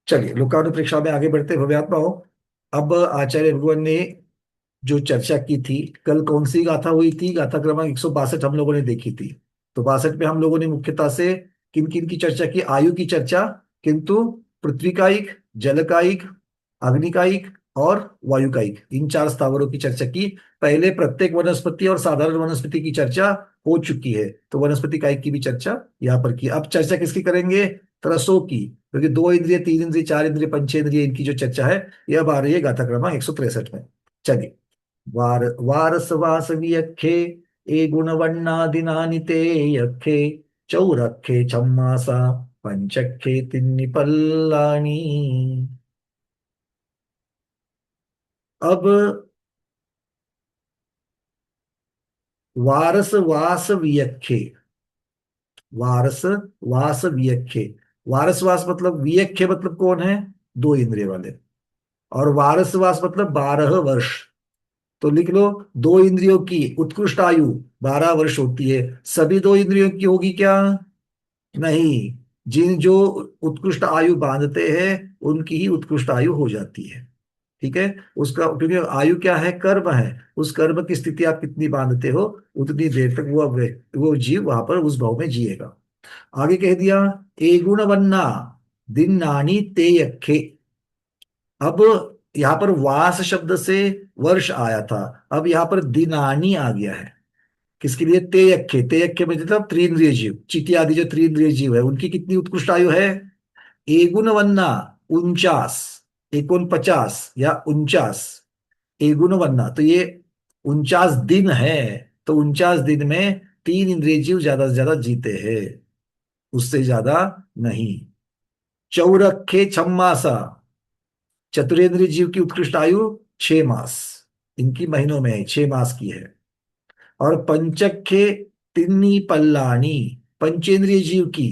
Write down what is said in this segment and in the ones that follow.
चलिए लोकानुप्रेक्षा में आगे बढ़ते भव्यात्मा हो। अब आचार्य भगवान ने जो चर्चा की थी, कल कौन सी गाथा हुई थी, गाथा क्रमांक 162 हम लोगों ने देखी थी। तो 62 में हम लोगों ने मुख्यतः से किन किन की चर्चा की, आयु की चर्चा, किंतु पृथ्वी का एक, जल का एक, अग्नि का एक और वायु का एक, इन चार स्थावरों की चर्चा की। पहले प्रत्येक वनस्पति और साधारण वनस्पति की चर्चा हो चुकी है, तो वनस्पति का एक की भी चर्चा यहाँ पर की। अब चर्चा किसकी करेंगे? रसों की, क्योंकि दो इंद्रिय, तीन इंद्रिय, चार इंद्रिय, पंचेंद्रिय, इनकी जो चर्चा है यह अब आ रही है गाथा क्रमांक 163 में। चलिए। वारस वासवी यखे, ए गुणवन्नादिनानि ते यखे, चौरखे छम्मासा, पंचखे तिन्नि पल्लानि। अब वारस वास वियखे, वारस वास वियखे, वारस वास मतलब वियखे मतलब कौन है? दो इंद्रिय वाले। और वारस वास मतलब 12 वर्ष। तो लिख लो, दो इंद्रियों की उत्कृष्ट आयु 12 वर्ष होती है। सभी दो इंद्रियों की होगी क्या? नहीं। जिन जो उत्कृष्ट आयु बांधते हैं उनकी ही उत्कृष्ट आयु हो जाती है। ठीक है। उसका क्योंकि आयु क्या है? कर्म है। उस कर्म की स्थिति आप कितनी बांधते हो, उतनी देर तक वो जीव वहां पर उस भाव में जिएगा। आगे कह दिया, ए गुण वन्ना दिन नानी ते यखे। अब यहाँ पर वास शब्द से वर्ष आया था, अब यहाँ पर दिनानी आ गया है। किसके लिए? तेयखे, तेयखे मतलब त्रिंद्रिय जीव, चींटी आदि जो त्रिंद्रिय जीव है उनकी कितनी उत्कृष्ट आयु है? एगुण वन्ना 49, 49 या 49, एगुण वन्ना, तो ये 49 दिन है। तो 49 दिन में तीन इंद्रिय जीव ज्यादा से ज्यादा जीते हैं, उससे ज्यादा नहीं। चौरखे छम्मासा, चतुरेंद्रिय जीव की उत्कृष्ट आयु 6 मास, इनकी महीनों में 6 मास की है। और पंचखे तिन्नी पल्लानी, पंचेंद्रिय जीव की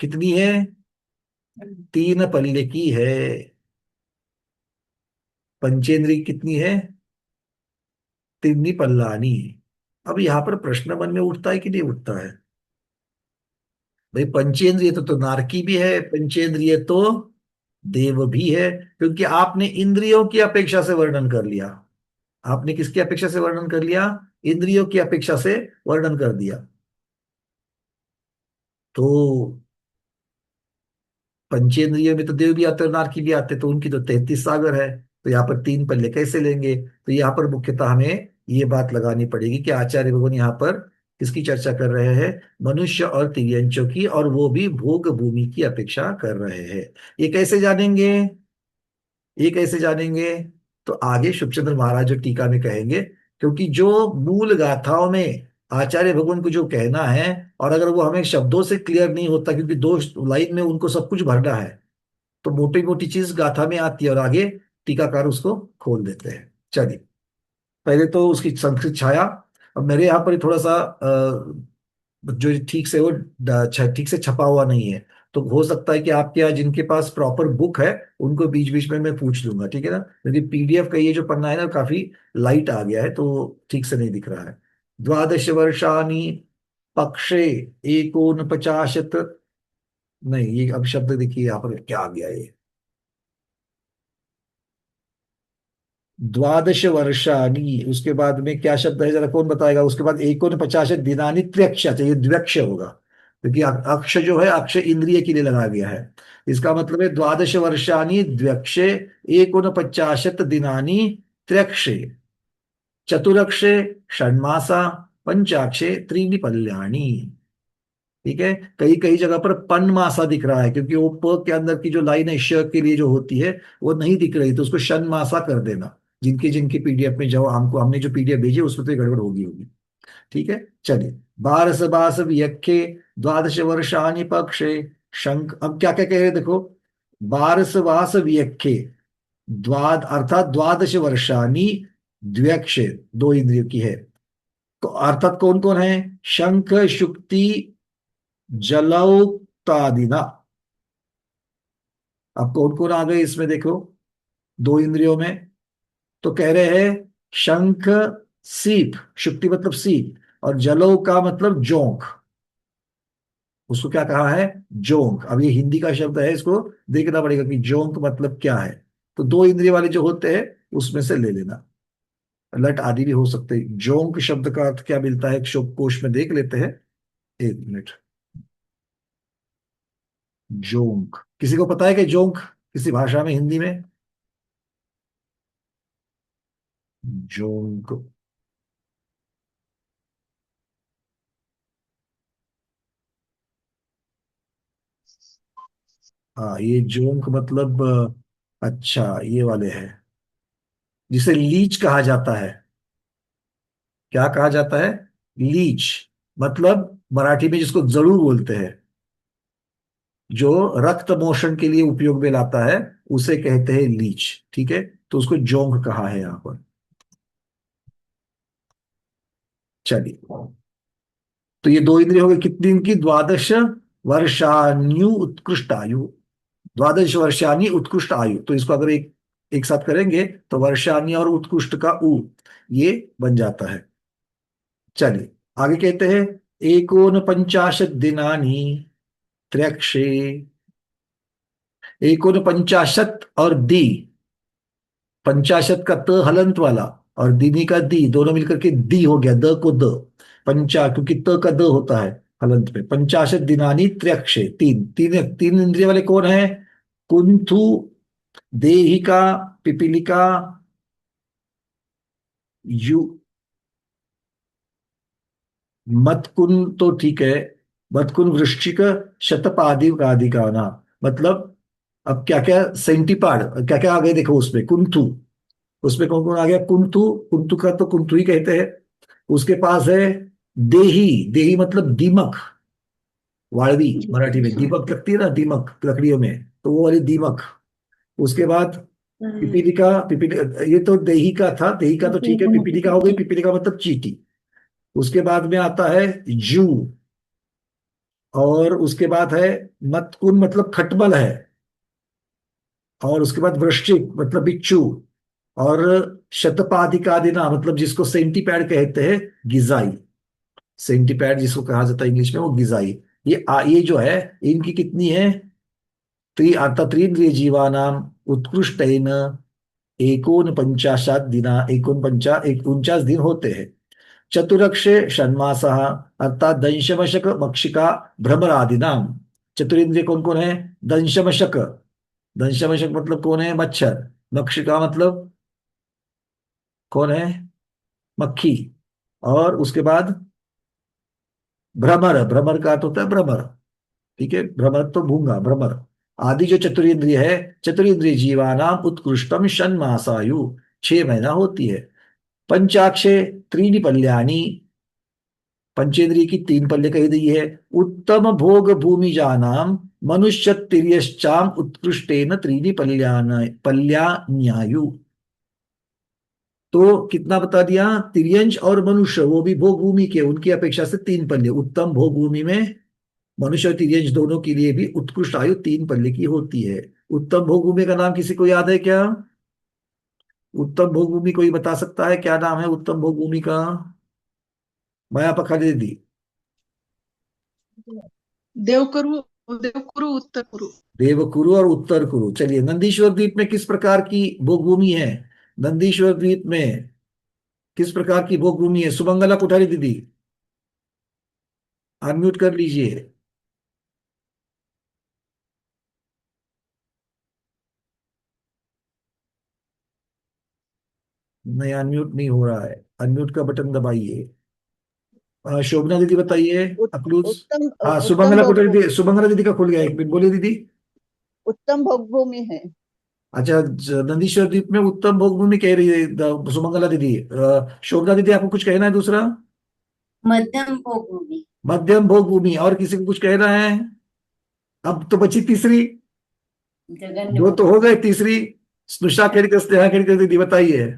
कितनी है? 3 पल्ले की है। पंचेंद्रिय कितनी है? तिन्नी पल्लानी। अब यहां पर प्रश्न मन में उठता है कि नहीं उठता है? भाई पंचेंद्रिय तो नारकी भी है, पंचेंद्रिय तो देव भी है। क्योंकि आपने इंद्रियों की अपेक्षा से वर्णन कर लिया। आपने किसकी अपेक्षा से वर्णन कर लिया? इंद्रियों की अपेक्षा से वर्णन कर दिया। तो पंचेंद्रिय में तो देव भी आते हैं, नारकी भी आते हैं, तो उनकी तो 33 सागर है। तो यहाँ पर 3 पल्ले कैसे लेंगे? तो यहाँ पर मुख्यतः हमें ये बात लगानी पड़ेगी कि आचार्य भगवान यहाँ पर किसकी चर्चा कर रहे हैं? मनुष्य और तिर्यंचों की, और वो भी भोग भूमि की अपेक्षा कर रहे हैं। ये कैसे जानेंगे? ये कैसे जानेंगे? तो आगे शुभचंद्र महाराज जो टीका में कहेंगे। क्योंकि जो मूल गाथाओं में आचार्य भगवान को जो कहना है, और अगर वो हमें शब्दों से क्लियर नहीं होता, क्योंकि दो लाइन में उनको सब कुछ भरना है, तो मोटी मोटी चीज गाथा में आती है और आगे टीकाकार उसको खोल देते हैं। चलिए, पहले तो उसकी संस्कृत छाया। अब मेरे यहाँ पर थोड़ा सा जो ठीक से वो ठीक से छपा हुआ नहीं है। तो हो सकता है कि आपके यहाँ जिनके पास प्रॉपर बुक है उनको बीच बीच में मैं पूछ लूंगा, ठीक है ना? क्योंकि पीडीएफ का ये जो पन्ना है ना काफी लाइट आ गया है, तो ठीक से नहीं दिख रहा है। 12 वर्षाणि पक्षे एकोन पचाशत, नहीं ये अब शब्द देखिए यहाँ पर क्या आ गया ये। 12 वर्षाणि, उसके बाद में क्या शब्द है जरा कौन बताएगा? उसके बाद एकोन पचाश दिनानि त्र्यक्ष, चाहिए द्व्यक्ष होगा, क्योंकि अक्ष जो है अक्ष इंद्रिय के लिए लगाया गया है। इसका मतलब है 12 वर्षाणि द्व्यक्षे, एकोन पचाशत दिनानि त्र्यक्षे, चतुरक्षे षण्मासा, पंचाक्षे त्रीणि पल्याणि। ठीक है। कई कई जगह पर पन मासा दिख रहा है, क्योंकि वो प के अंदर की जो लाइन है श के लिए जो होती है वो नहीं दिख रही, तो उसको शन मासा कर देना। जिनके जिनके पीडीएफ में जाओ, हमको हमने जो पीडीएफ भेजी है उसमें तो ये गड़बड़ होगी होगी। ठीक है। चलिए। बारस बास यखे, 12 वर्षाणि पक्षे, शंख। अब क्या क्या कह रहे हैं देखो। बारस वास व्यखे, अर्थात 12 वर्षाणि द्व्यक्षे, दो इंद्रियों की है। तो अर्थात कौन कौन है? शंख शुक्ति जलौक्तादिना। अब कौन कौन आ गए इसमें देखो, दो इंद्रियों में? तो कह रहे हैं शंख सीप, शुक्ति मतलब सीप, और जलौ का मतलब जोंक, उसको क्या कहा है? जोंक। अब ये हिंदी का शब्द है, इसको देखना पड़ेगा कि जोंक मतलब क्या है। तो दो इंद्रिय वाले जो होते हैं उसमें से ले लेना। लट आदि भी हो सकते हैं। जोंक शब्द का अर्थ क्या मिलता है शब्दकोश में, देख लेते हैं। एक मिनट। जोंक, किसी को पता है कि जोंक किसी भाषा में, हिंदी में? जोंक। हाँ, ये जोंक मतलब अच्छा ये वाले हैं, जिसे लीच कहा जाता है। क्या कहा जाता है? लीच। मतलब मराठी में जिसको जरूर बोलते हैं, जो रक्त मोशन के लिए उपयोग में लाता है, उसे कहते हैं लीच। ठीक है, तो उसको जोंक कहा है यहां पर। चलिए, तो ये दो इंद्रिय हो गए कितनी इनकी? 12 वर्षाण्यु उत्कृष्ट आयु। 12 वर्षानी उत्कृष्ट आयु, तो इसको अगर एक एक साथ करेंगे तो वर्षानी और उत्कृष्ट का उ ये बन जाता है। चलिए, आगे कहते हैं एकोन पंचाशत दिनानी त्र्यक्षे। एकोन पंचाशत और दी, पंचाशत का त हलंत वाला और दिनी का दी, दोनों मिलकर के दी हो गया, द को द। पंचा, क्योंकि त का द होता है हलंत में। पंचाशत दिनानी त्र्यक्षे, तीन तीन तीन इंद्रिय वाले कौन है? कुंथु, देहिका, पिपीलिका, यु, मतकुन तो ठीक है। मतकुन, वृश्चिक, शतपादी आदि का ना, मतलब अब क्या क्या सेंटीपाड, क्या क्या आ गए देखो उसमें। कुंथु, उसमें कौन कौन आ गया? कुंथु, कुंथु का तो कुंथु ही कहते हैं। उसके पास है देही। देही मतलब दीमक, वाळवी मराठी में दीमक लगती है ना, दीमक लकड़ियों में, तो वो वाली दीमक। उसके बाद पिपीलिका, पिपीलिका ये तो देही का था, देही का तो ठीक है। पिपीलिका हो गई, पिपीलिका मतलब चींटी। उसके बाद में आता है जू, और उसके बाद है मतकुन मतलब खटमल है, और उसके बाद वृश्चिक मतलब बिच्छू, और शतपाधिकादिना मतलब जिसको सेंटीपैड कहते हैं, गिजाई। सेंटीपैड जिसको कहा जाता है इंग्लिश में, वो गिजाई। ये जो है, इनकी कितनी है? आता त्रीन्द्रिय जीवानाम उत्कृष्टेन एकोन पंचाशत दिना, एकोन पंचा एक 49 दिन होते हैं। चतुरक्षे षण्मासः, अर्थात दंशमशक, मक्षिका, भ्रमर आदि नाम। चतुरिंद्रिय कौन कौन है? दंशमशक, दंशमशक मतलब कौन है? मच्छर। मक्षिका मतलब कौन है? मक्खी। और उसके बाद भ्रमर, भ्रमर का अर्थ होता है भ्रमर। ठीक है, भ्रमर तो भूंगा, भ्रमर। आदि जो चतुरिंद्रिय है, चतुरिंद्रिय जीवानाम उत्कृष्टम षण्मासायु, 6 महीना होती है। पंचाक्षे त्रीणि पल्यानि, पंचेंद्रिय की 3 पल्ले कही गई है। उत्तम भोग भूमि जानाम मनुष्य तिर्यश्चाम उत्कृष्टेन त्रीणि पल्यान्यायु। तो कितना बता दिया? तिर्यंश और मनुष्य, वो भी भोग भूमि के, उनकी अपेक्षा से 3 पल्ले। उत्तम भोग भूमि में मनुष्य और तिर्यंश दोनों के लिए भी उत्कृष्ट आयु 3 पल्ले की होती है। उत्तम भोग भूमि का नाम किसी को याद है क्या? उत्तम भोग भूमि कोई बता सकता है क्या नाम है उत्तम भोग भूमि का? माया पखाली दीदी। देवकरु, देवकुरु, उत्तर कुरु। देवकुरु और उत्तर कुरु। चलिए, नंदीश्वर द्वीप में किस प्रकार की भोग भूमि है? नंदीश्वर द्वीप में किस प्रकार की भोग भूमि है? सुमंगला कोठारी दीदी, अनम्यूट कर लीजिए। नहीं, अनम्यूट नहीं हो रहा है, अनम्यूट का बटन दबाइए। शोभना दीदी बताइए। अक्लूज। उत्तम हाँ, उत्तम सुमंगला कोठारी भोग, दीदी, सुमंगला दीदी का खुल गया, एक मिनट बोलिए दीदी। उत्तम भोग भूमि है। अच्छा, नंदीश्वर द्वीप में उत्तम भोग भूमि कह रही है सुमंगला दीदी। शोभना दीदी, आपको कुछ कहना है दूसरा? मध्यम भूमि। मध्यम भोग भूमि। और किसी को कुछ कहना है? अब तो बची तीसरी। जघन्य दो तो भोग। हो गए, तीसरी स्नुषा खेड़कर, स्नेहा खेड़कर दीदी बताइए।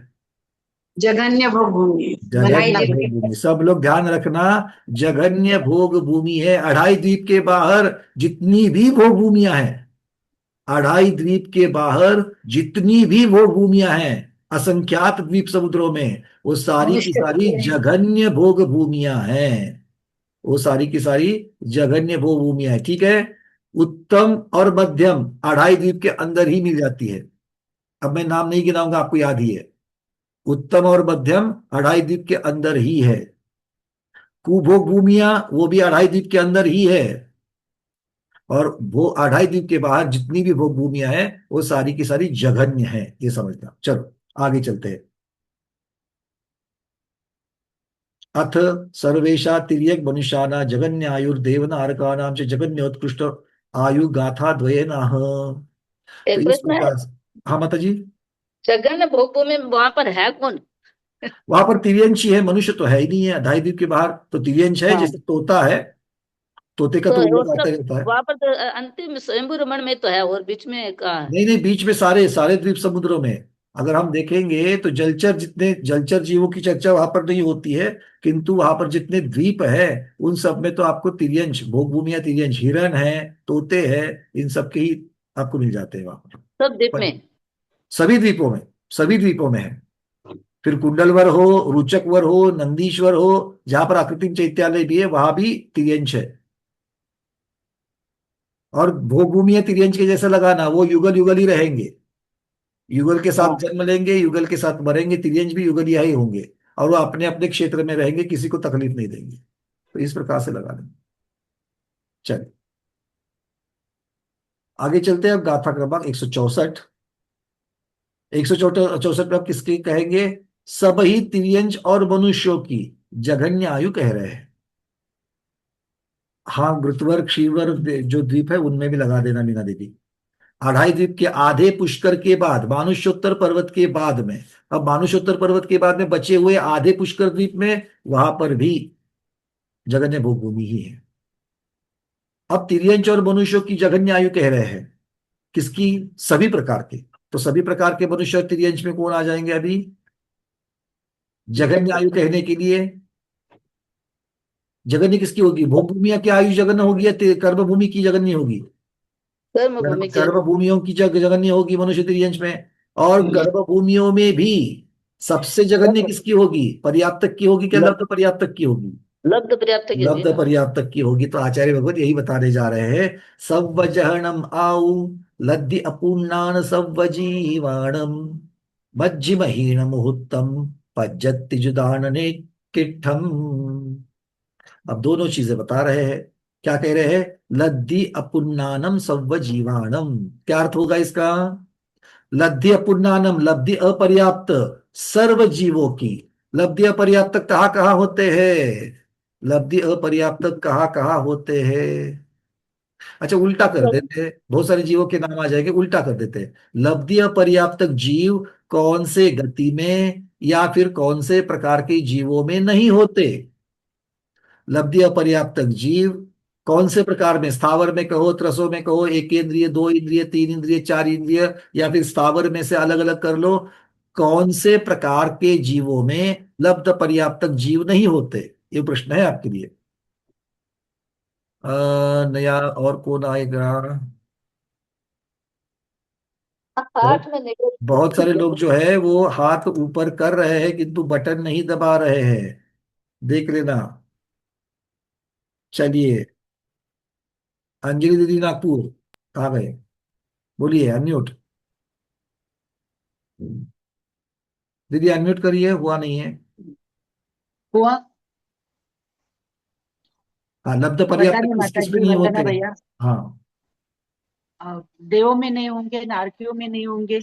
जघन्य भोग भूमि बनाई जघन्य रख। भोग भूमि, सब लोग ध्यान रखना। जघन्य भोग भूमि है। अढ़ाई द्वीप के बाहर जितनी भी भोग भूमियां हैं, अढ़ाई द्वीप के बाहर जितनी भी भोग भूमियां हैं, असंख्यात द्वीप समुद्रों में, वो सारी की मनुष्य सारी जघन्य भोग भूमियां हैं। वो सारी की सारी जघन्य भू भूमिया है। ठीक है। उत्तम और मध्यम अढ़ाई द्वीप के अंदर ही मिल जाती है। अब मैं नाम नहीं गिनाऊंगा, आपको याद ही है। उत्तम और मध्यम अढ़ाई द्वीप के अंदर ही है। कुभोग भूमिया वो भी अढ़ाई द्वीप के अंदर ही है। और वो अढ़ाई द्वीप के बाहर जितनी भी भोग भूमिया है वो सारी की सारी जघन्य है, ये समझना। चलो आगे चलते हैं। अथ सर्वेशा तिर्यक मनुष्याना जगन्य आयुर्देव नारकानाम च जगन्योत्कृष्ट आयु गाथा द्वयेनाह। तो एक इस प्रश्न है, प्रकार हाँ माता जी। जगन्य भोग भूमि में वहां पर है कौन? वहां पर तिर्यंश ही है, मनुष्य तो है ही नहीं है। ढाई द्वीप के बाहर तो तिर्यंश है, हाँ, जैसे तोता है। तोते का तो तो वो उल्लू आता सब रहता है। वहां पर तो अंतिम स्वयंभू रमण में तो है, और बीच में कहाँ है? नहीं नहीं, बीच में सारे सारे द्वीप समुद्रों में अगर हम देखेंगे तो जलचर, जितने जलचर जीवों की चर्चा वहां पर नहीं होती है, किंतु वहां पर जितने द्वीप है उन सब में तो आपको तिर्यंश, भोग भूमिया तिर्यंश, हिरण है, तोते हैं, इन सब के ही आपको मिल जाते हैं वहां सब द्वीप पर। में। सभी द्वीपों में, सभी द्वीपों में है। फिर कुंडलवर हो, रुचकवर हो, नंदीश्वर हो, जहां पर आकृतिम चैत्यालय भी है वहां भी तिर्यंश है। और भोग भूमिया तिर्यंश के जैसा लगाना, वो युगल युगल ही रहेंगे। युगल के साथ हाँ, जन्म लेंगे, युगल के साथ मरेंगे, तिर्यंश भी युगल ही होंगे। और वो अपने अपने क्षेत्र में रहेंगे, किसी को तकलीफ नहीं देंगे। तो इस प्रकार से लगा लेंगे। चलिए आगे चलते हैं। अब गाथा क्रमांक 164। 164 में आप किसकी कहेंगे? सब ही तिर्यंश और मनुष्यों की जघन्य आयु कह रहे हैं। हाँ, घृतवर क्षीरवर जो द्वीप है उनमें भी लगा देना मीना देवी। अढ़ाई द्वीप के आधे पुष्कर के बाद, मानुष्योत्तर पर्वत के बाद में, अब मानुष्योत्तर पर्वत के बाद में बचे हुए आधे पुष्कर द्वीप में वहां पर भी जघन्य भोग भूमि ही है। अब तिर्यंच और मनुष्यों की जघन्य आयु कह रहे हैं। किसकी? सभी प्रकार के। तो सभी प्रकार के मनुष्य और तिर्यंच में कौन आ जाएंगे अभी जघन्य आयु कहने के लिए? जघन्य किसकी होगी? भोग भूमिया की आयु जघन्य होगी या कर्म भूमि की जघन्य होगी? कर्म भूमि की गर्भ भूमियों की जघन्य होगी मनुष्य त्रियंश में। और गर्भ भूमियों में भी सबसे जघन्य किसकी होगी? पर्याप्तक की होगी क्या लब्ध पर्याप्तक की होगी? लब्ध पर्याप्त की होगी लब्ध ना। पर्याप्तक की होगी। तो आचार्य भगवत यही बताने जा रहे हैं। सव्वजहणम आऊ लद्दि अपूर्णान सव्वजीवाणम मज्जिमहीन मुहूर्तम पज्जति जुदानने किट्ठम। अब दोनों चीजें बता रहे हैं। क्या कह रहे हैं? लद्दि अपुन्नानम सव्व जीवाणम। क्या अर्थ होगा इसका? लब्धि अपुन्नानम, लब्धि अपर्याप्त सर्व जीवों की। लब्धि अपर्याप्त कहाँ कहाँ होते हैं? लब्धि अपर्याप्त कहाँ कहाँ होते हैं? अच्छा उल्टा कर देते हैं, बहुत सारे जीवों के नाम आ जाएंगे, उल्टा कर देते हैं। लब्धि अपर्याप्त जीव कौन से गति में या फिर कौन से प्रकार के जीवों में नहीं होते? लब्धि अपर्याप्त जीव कौन से प्रकार में? स्थावर में कहो, त्रसों में कहो, एक इंद्रिय, दो इंद्रिय, तीन इंद्रिय, चार इंद्रिय, या फिर स्थावर में से अलग अलग कर लो। कौन से प्रकार के जीवों में लब्ध पर्याप्त जीव नहीं होते? ये प्रश्न है आपके लिए। नया और कौन आएगा? बहुत हाथ में नहीं। बहुत सारे लोग जो है वो हाथ ऊपर कर रहे हैं किंतु बटन नहीं दबा रहे हैं, देख लेना। चलिए, अंजलि दीदी नागपुर कहाँ गए? बोलिए, अनम्यूट। दीदी अनम्यूट करिए, हुआ नहीं है। हुआ। हाँ, लब्ध पर्याप्त बताने किस माता किस में जी, नहीं होते बताना हैं? भैया। हाँ, देवों में नहीं होंगे, नारकियों में नहीं होंगे,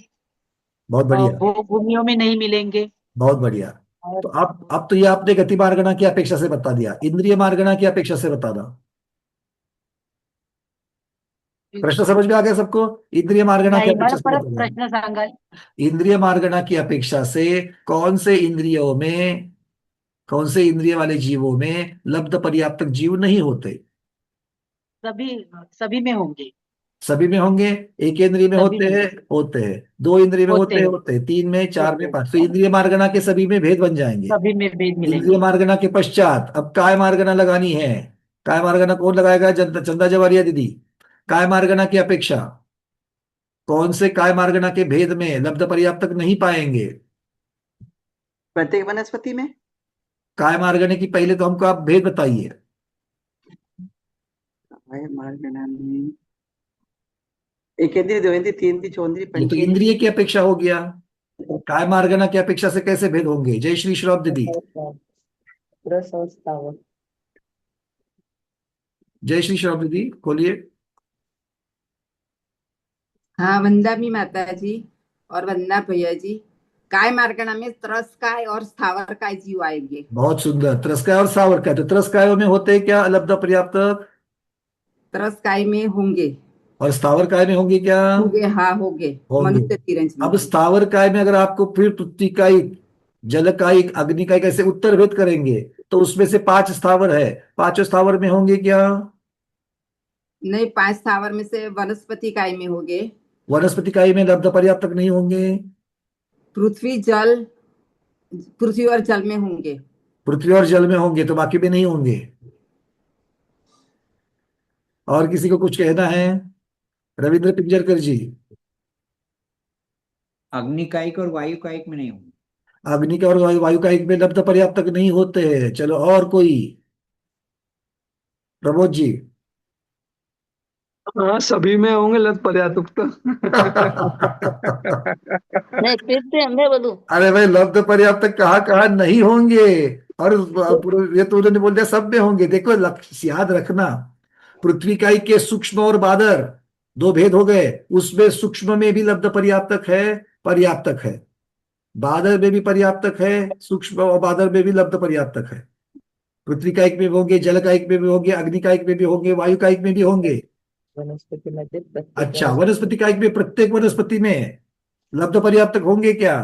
बहुत बढ़िया, भोग भूमियों में नहीं मिलेंगे। बहुत बढ़िया। और तो अब तो ये आपने गति मार्गणा की अपेक्षा से बता दिया, इंद्रिय मार्गणा की अपेक्षा से बता दो। प्रश्न समझ में आ गया सबको? इंद्रिय मार्गणा की नाही, अपेक्षा मला से परत बता दो। प्रश्न सांगाल? इंद्रिय मार्गणा की अपेक्षा से कौन से इंद्रियों में, कौन से इंद्रिय वाले जीवों में लब्ध पर्याप्त जीव नहीं होते? सभी, सभी में होंगे। सभी में होंगे। एक इंद्रिय में सभी होते में हैं? होते हैं। दो इंद्रिय में होते होते हैं? हैं। होते हैं। तीन में, चार में, होते पांच। तो हैं। इंद्रिय मार्गणा के सभी में भेद बन जाएंगे। सभी में भेद इंद्रिय मिलेंगे। मार्गना के पश्चात अब काय मार्गना लगानी है। काय मार्गना कौन लगाएगा? चंदा जवारिया दीदी। काय मार्गना की अपेक्षा कौन से काय मार्गना के भेद में लब्ध पर्याप्तक नहीं पाएंगे? प्रत्येक वनस्पति में। काय मार्गने की पहले तो हमको आप भेद बताइए। कायमार्गणानि एकेंद्रिय द्विवेंद्रिय तीन चौंद्रिय ये तो पंचेंद्रिय इंद्रिय की अपेक्षा हो गया। काय मार्गना की अपेक्षा से कैसे भेद होंगे? जय श्री श्रॉफ दीदी। रस और स्थावर। जय श्री श्रॉफ दीदी खोलिए। हाँ, वंदना माता जी और वंदना भैया जी। काय मार्गणा में त्रस काय और स्थावर काय जीव आएंगे। बहुत सुंदर। त्रस्काय और सावरकाय, तो त्रस्कायों में होते हैं क्या लब्ध पर्याप्त, त्रस काय में होंगे। और स्थावर काय में होंगे क्या? होंगे, हाँ होंगे। होंगे। मनुष्य तिरंज में। अब स्थावर काय में अगर आपको फिर पृथ्वी कायिक, जल कायिक, अग्नि कायिक ऐसे उत्तर भेद करेंगे तो उसमें से 5 स्थावर है, पांचों स्थावर में होंगे क्या? नहीं, 5 स्थावर में से वनस्पति काय में होंगे। वनस्पति काय में लब्ध पर्याप्त नहीं होंगे। पृथ्वी जल, पृथ्वी और जल में होंगे। पृथ्वी और जल में होंगे तो बाकी में नहीं होंगे। और किसी को कुछ कहना है? रविंद्र पिंजरकर जी। अग्नि कायिक और वायु कायिक में नहीं होंगे। अग्नि का और वायु का एक में लब्ध पर्याप्त नहीं होते हैं। चलो और कोई? प्रमोद जी। हाँ, सभी में होंगे लत पर्याप्त। नहीं फिर से मैं बोलूं। अरे भाई, लब्ध पर्याप्त कहाँ कहाँ नहीं होंगे, और ये तो उन्होंने बोल दिया सब में होंगे। देखो लक्ष्य याद रखना, पृथ्वी काई के सूक्ष्म और बादर दो भेद हो गए। उसमें सूक्ष्म में भी लब्ध पर्याप्तक है, पर्याप्तक है। बादर में भी पर्याप्तक है, सूक्ष्म और बादर में भी लब्ध पर्याप्तक है। पृथ्वी कायिक में भी होंगे, जल कायिक में भी होंगे, अग्नि कायिक में भी होंगे, वायु कायिक में भी होंगे। वनस्पति मध्य प्रत्येक अच्छा, वनस्पति कायिक में प्रत्येक वनस्पति में लब्ध पर्याप्तक होंगे क्या?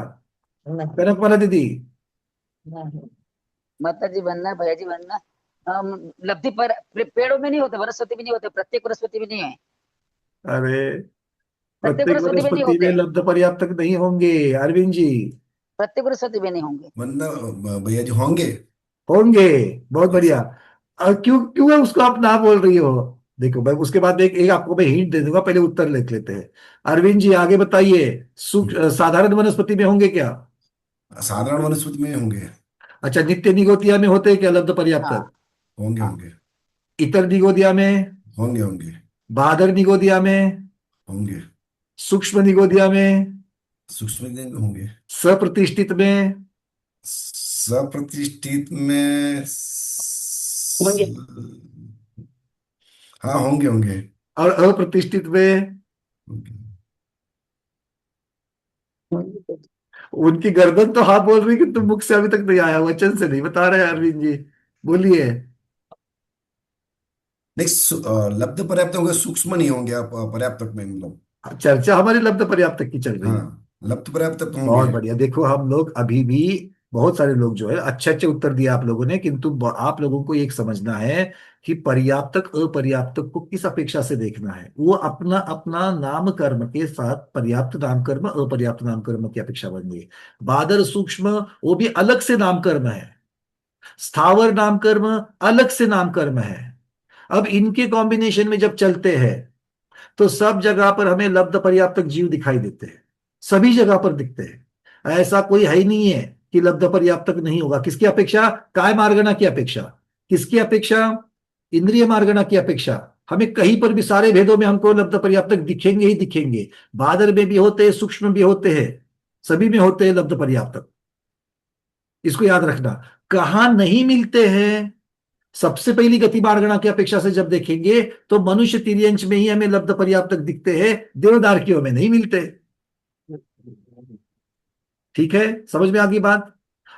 नहीं, कनकमाला दीदी। नहीं। माता जी बनना, भैया जी बनना। लब्धि पर पेड़ों में नहीं होते, वनस्पति भी नहीं होते, प्रत्येक वनस्पति भी नहीं है। अरे, प्रत्येक प्रत्येक वनस्पति में नहीं वनस्पति में होते। लब्ध पर्याप्तक नहीं होंगे। अरविंद जी। प्रत्येक वनस्पति में नहीं होंगे। वंदना भैया जी होंगे। होंगे, बहुत Yes. बढ़िया। और क्यों क्यों है उसको आप ना बोल रही हो? देखो भाई, उसके बाद एक आपको मैं हिंट दे दूंगा, पहले उत्तर लिख लेते हैं। अरविंद जी आगे बताइए। साधारण वनस्पति में होंगे क्या? साधारण वनस्पति में होंगे। अच्छा, नित्य निगोदिया में होते हैं क्या लब्ध हाँ पर्याप्तक? होंगे हाँ होंगे इतर निगोदिया में, होंगे होंगे बादर निगोदिया में, होंगे सूक्ष्म निगोदिया में, सूक्ष्म में होंगे। सप्रतिष्ठित में, सप्रतिष्ठित में होंगे। हाँ होंगे होंगे और अप्रतिष्ठित में। होंगे। उनकी गर्दन तो हाँ बोल रही, कि तुम मुख से अभी तक नहीं आया, वचन से नहीं बता रहे अरविंद जी। बोलिए। नहीं लब्ध पर्याप्त होंगे, सूक्ष्म नहीं होंगे। आप पर्याप्त में मतलब। चर्चा हमारी लब्ध पर्याप्त की चल रही है। हाँ, लब्ध पर्याप्त होंगे। बहुत बढ़िया। देखो हम लोग अभी भी, बहुत सारे लोग जो है अच्छे अच्छे उत्तर दिए आप लोगों ने, किंतु आप लोगों को एक समझना है कि पर्याप्तक अपर्याप्तक को किस अपेक्षा से देखना है। वो अपना अपना नाम कर्म के साथ पर्याप्त नाम कर्म, अपर्याप्त नाम कर्म की अपेक्षा बन गई। बादर सूक्ष्म वो भी अलग से नाम कर्म है, स्थावर नाम कर्म अलग से नाम कर्म है। अब इनके कॉम्बिनेशन में जब चलते हैं तो सब जगह पर हमें लब्ध पर्याप्तक जीव दिखाई देते हैं, सभी जगह पर दिखते हैं। ऐसा कोई है ही नहीं है कि लब्ध पर्याप्तक नहीं होगा। किसकी अपेक्षा? काय मार्गणा की अपेक्षा। किसकी अपेक्षा? इंद्रिय मार्गणा की अपेक्षा। हमें कहीं पर भी सारे भेदों में हमको लब्ध पर्याप्तक दिखेंगे ही दिखेंगे। बादर में भी होते हैं, सूक्ष्म भी होते हैं, सभी में होते हैं लब्ध पर्याप्तक। इसको याद रखना। कहां नहीं मिलते हैं? सबसे पहली गति मार्गणा की अपेक्षा से जब देखेंगे तो मनुष्य तिर्यंच में ही हमें लब्ध पर्याप्तक दिखते हैं, देवदार्कियों में नहीं मिलते। ठीक है, समझ में आ गई बात?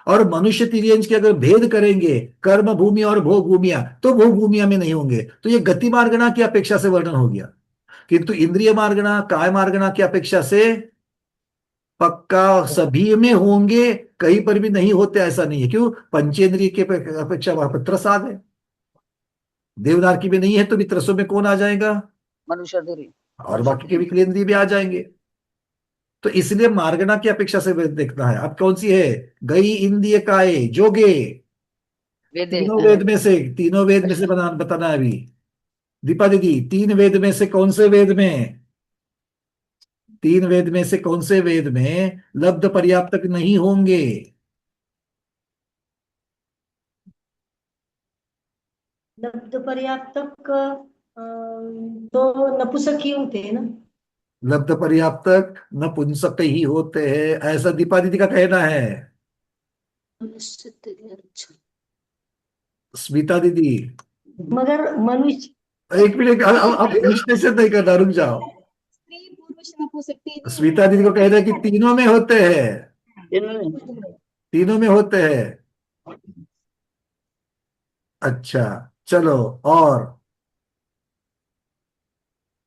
और मनुष्य तिर्यंच के अगर भेद करेंगे कर्म भूमि और भोग भूमिया, तो भोग भूमिया में नहीं होंगे। तो ये गति मार्गणा की अपेक्षा से वर्णन हो गया। किंतु इंद्रिय मार्गणा, काय मार्गणा की अपेक्षा से पक्का सभी में होंगे, कहीं पर भी नहीं होते ऐसा नहीं है। क्यों? पंचेंद्रिय की अपेक्षा वहां पर त्रसाद है। देवदार की में नहीं है तो भी त्रसों में कौन आ जाएगा? मनुष्य धीरे। और बाकी के विकलेंद्रिय भी आ जाएंगे। तो इसलिए मार्गणा की अपेक्षा से वेद देखना है। अब कौन सी है? गई इंद्रिय काय जोगे। वेदे तीनों वेद में से बताना है अभी। दीपा दीदी, 3 वेद में से कौन से वेद में, 3 वेद में से कौन से वेद में लब्ध पर्याप्तक नहीं होंगे? लब्ध पर्याप्तक तो नपुंसक ही होते हैं ना। लब्ध पर्याप्तक नपुंसक ही होते हैं, ऐसा दीपा दीदी का कहना है। अच्छा। स्मिता दीदी, मगर मनुष्य एक मिनट, अब विश्लेषण नहीं करना, रुक जाओ। स्त्री पुरुष नपुंसक तीनों स्मिता दीदी को कहना है कि तीनों में होते हैं, जिनमें तीनों में होते हैं। अच्छा, चलो। और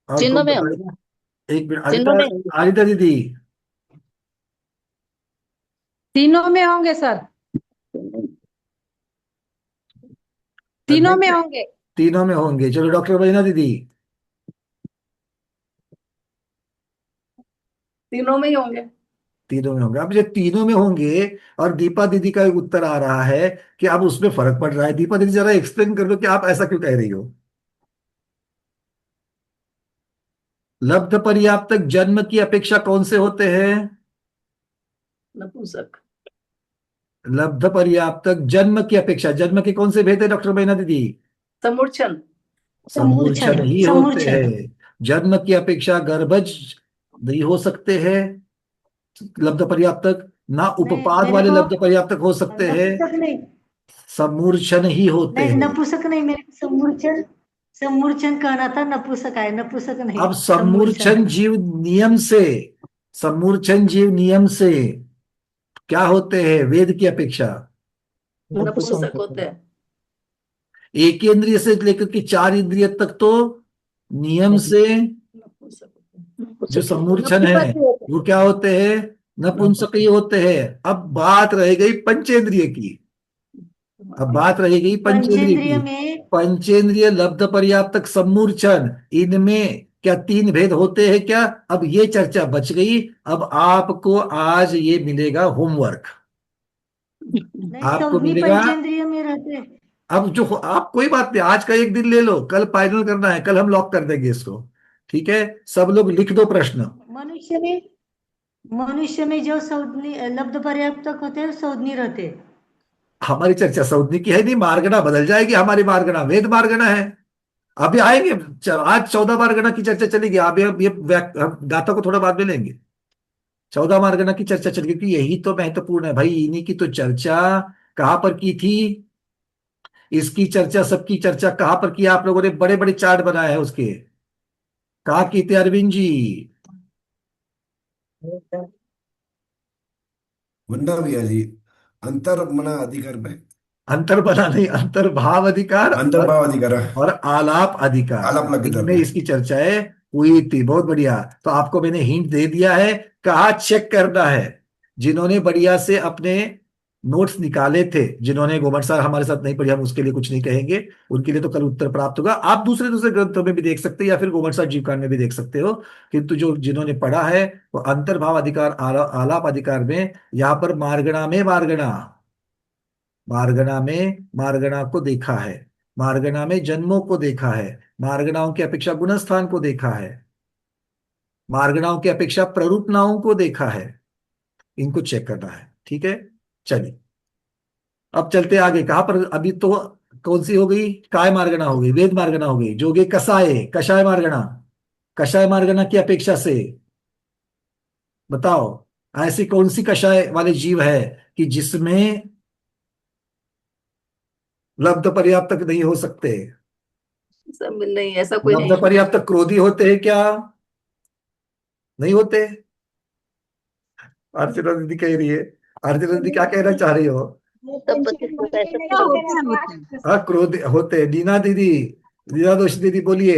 और चिन्हों कौन में होंगे। बताएगा? एक मिनट, चिन्हों अनिता, में होंगे। अनिता दीदी। तीनों में होंगे सर, तीनों में होंगे। तीनों में होंगे। चलो डॉक्टर बहिना दीदी। तीनों में ही होंगे। तीनों में होंगे। अब ये तीनों में होंगे और दीपा दीदी का एक उत्तर आ रहा है कि अब उसमें फर्क पड़ रहा है। दीपा दीदी जरा एक्सप्लेन कर दो कि आप ऐसा क्यों कह रही हो। लब्ध पर्याप्तक जन्म की अपेक्षा कौन से होते हैं? नपुंसक। लब्ध पर्याप्तक जन्म की अपेक्षा, जन्म के कौन से भेद है डॉक्टर बहिना दीदी? समूर्छन। समूर्छन ही होते हैं। जन्म की अपेक्षा गर्भज नहीं हो सकते हैं लब्ध पर्याप्तक, ना उपपाद वाले लब्ध पर्याप्तक हो सकते हैं, नपुंसक नहीं, समूर्छन ही होते नहीं हैं। नपुंसक नहीं, मेरे को समूर्छन, समूर्छन कहना था, नपुंसक है, नपुंसक नहीं। अब समूर्छन जीव नियम से, समूर्छन जीव नियम से क्या होते हैं वेद की अपेक्षा? नपुंसक होते हैं। एक इंद्रिय से लेकर के चार इंद्रिय तक तो नियम से नपुंसक होते जो समूर्छन है वो क्या होते हैं? नपुंसक ही होते हैं। अब बात रह गई पंचेंद्रिय की, अब बात रह गई पंचेंद्रिय की। में पंचेंद्रिय लब्ध पर्याप्तक समूर्छन, इनमें क्या तीन भेद होते हैं क्या? अब ये चर्चा बच गई। अब आपको आज ये मिलेगा होमवर्क, आपको मिलेगा। पंचेंद्रिय में रहते हैं। अब जो आप, कोई बात नहीं, आज का एक दिन ले लो, कल फाइनल करना है, कल हम लॉक कर देंगे इसको। ठीक है, सब लोग लिख दो प्रश्न। मनुष्य में जो सौदनी लब्ध पर्याप्तक होते हैं सौदनी रहते हैं। हमारी चर्चा सौदनी की है नहीं, मार्गना बदल जाएगी। हमारी मार्गना वेद मार्गना है। अभी आएंगे, आज 14 मार्गना की चर्चा चलेगी। आप ये गाथा को थोड़ा बाद में लेंगे। 14 मार्गना की चर्चा चलेगी क्योंकि यही तो महत्वपूर्ण है भाई। इन्हीं की तो चर्चा कहाँ पर की थी? इसकी चर्चा, सबकी चर्चा कहाँ पर की? आप लोगों ने बड़े बड़े चार्ट बनाए हैं उसके, कहाँ की थे अरविंद जी? वंदा भैया जी, अंतर मना अधिकार पे, अंतर बना नहीं, अंतर्भाव अधिकार अंतर्भाव अधिकार, और आलाप आलाप अधिकार, लगितर इनमें पे। इसकी चर्चाएं हुई थी। बहुत बढ़िया। तो आपको मैंने हिंट दे दिया है, कहा चेक करना है। जिन्होंने बढ़िया से अपने नोट्स निकाले थे, जिन्होंने गोमट सर हमारे साथ नहीं पढ़ी, हम उसके लिए कुछ नहीं कहेंगे, उनके लिए तो कल उत्तर प्राप्त होगा। आप दूसरे दूसरे ग्रंथों में भी देख सकते हैं या फिर गोमट सर जीवकांड में भी देख सकते हो। किंतु जो जिन्होंने पढ़ा है वो अंतर्भाव अधिकार, आलाप अधिकार में, यहाँ पर मार्गणा में मार्गणा, मार्गणा में मार्गणा को देखा है, मार्गणा में जन्मों को देखा है, मार्गणाओं की अपेक्षा गुणस्थान को देखा है, मार्गणाओं की अपेक्षा प्ररूपनाओं को देखा है। इनको चेक करना है। ठीक है, चलिए अब चलते आगे। कहां पर अभी तो कौन सी हो गई? काय मार्गणा हो गई, वेद मार्गणा हो गई, जोगे कसाय, कषाय मार्गणा। कषाय मार्गणा की अपेक्षा से बताओ, ऐसी कौन सी कषाय वाले जीव है कि जिसमें लब्ध पर्याप्तक नहीं हो सकते? सब नहीं, ऐसा कोई लब्ध नहीं। पर्याप्तक क्रोधी होते हैं क्या? नहीं होते? अर्चना दीदी कह रही है। अर्चना दीदी क्या कहना चाह रही हो? तब पति को कैसे हाँ, क्रोध होते हैं। नीना दीदी, नीना दोषी दीदी बोलिए।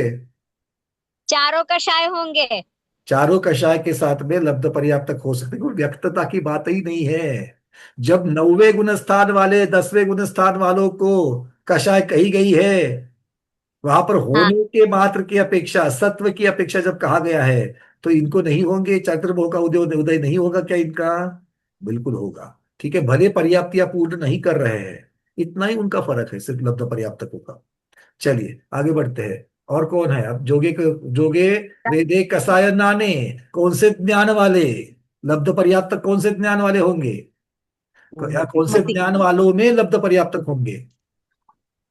चारों कषाय होंगे। चारों कषाय के साथ में लब्ध पर्याप्तक हो सकते, कोई व्यक्तता की बात ही नहीं है। जब 9वें गुणस्थान वाले 10वें गुणस्थान वालों को कषाय कही गई है, वहां पर हाँ, होने के मात्र की अपेक्षा, सत्व की अपेक्षा जब कहा गया है, तो इनको नहीं होंगे? चातुर्भुव का उदय उदय नहीं होगा क्या इनका? बिल्कुल होगा। ठीक है, भले पर्याप्त या पूर्ण नहीं कर रहे हैं, इतना ही उनका फर्क है सिर्फ लब्ध पर्याप्तकों का। चलिए आगे बढ़ते हैं। और कौन है अब? जोगे वेदे कसाय नाने, कौन से ज्ञान वाले? लब्ध पर्याप्तक कौन से ज्ञान वाले होंगे? या कौन से मति ज्ञान वालों में लब्ध पर्याप्तक होंगे?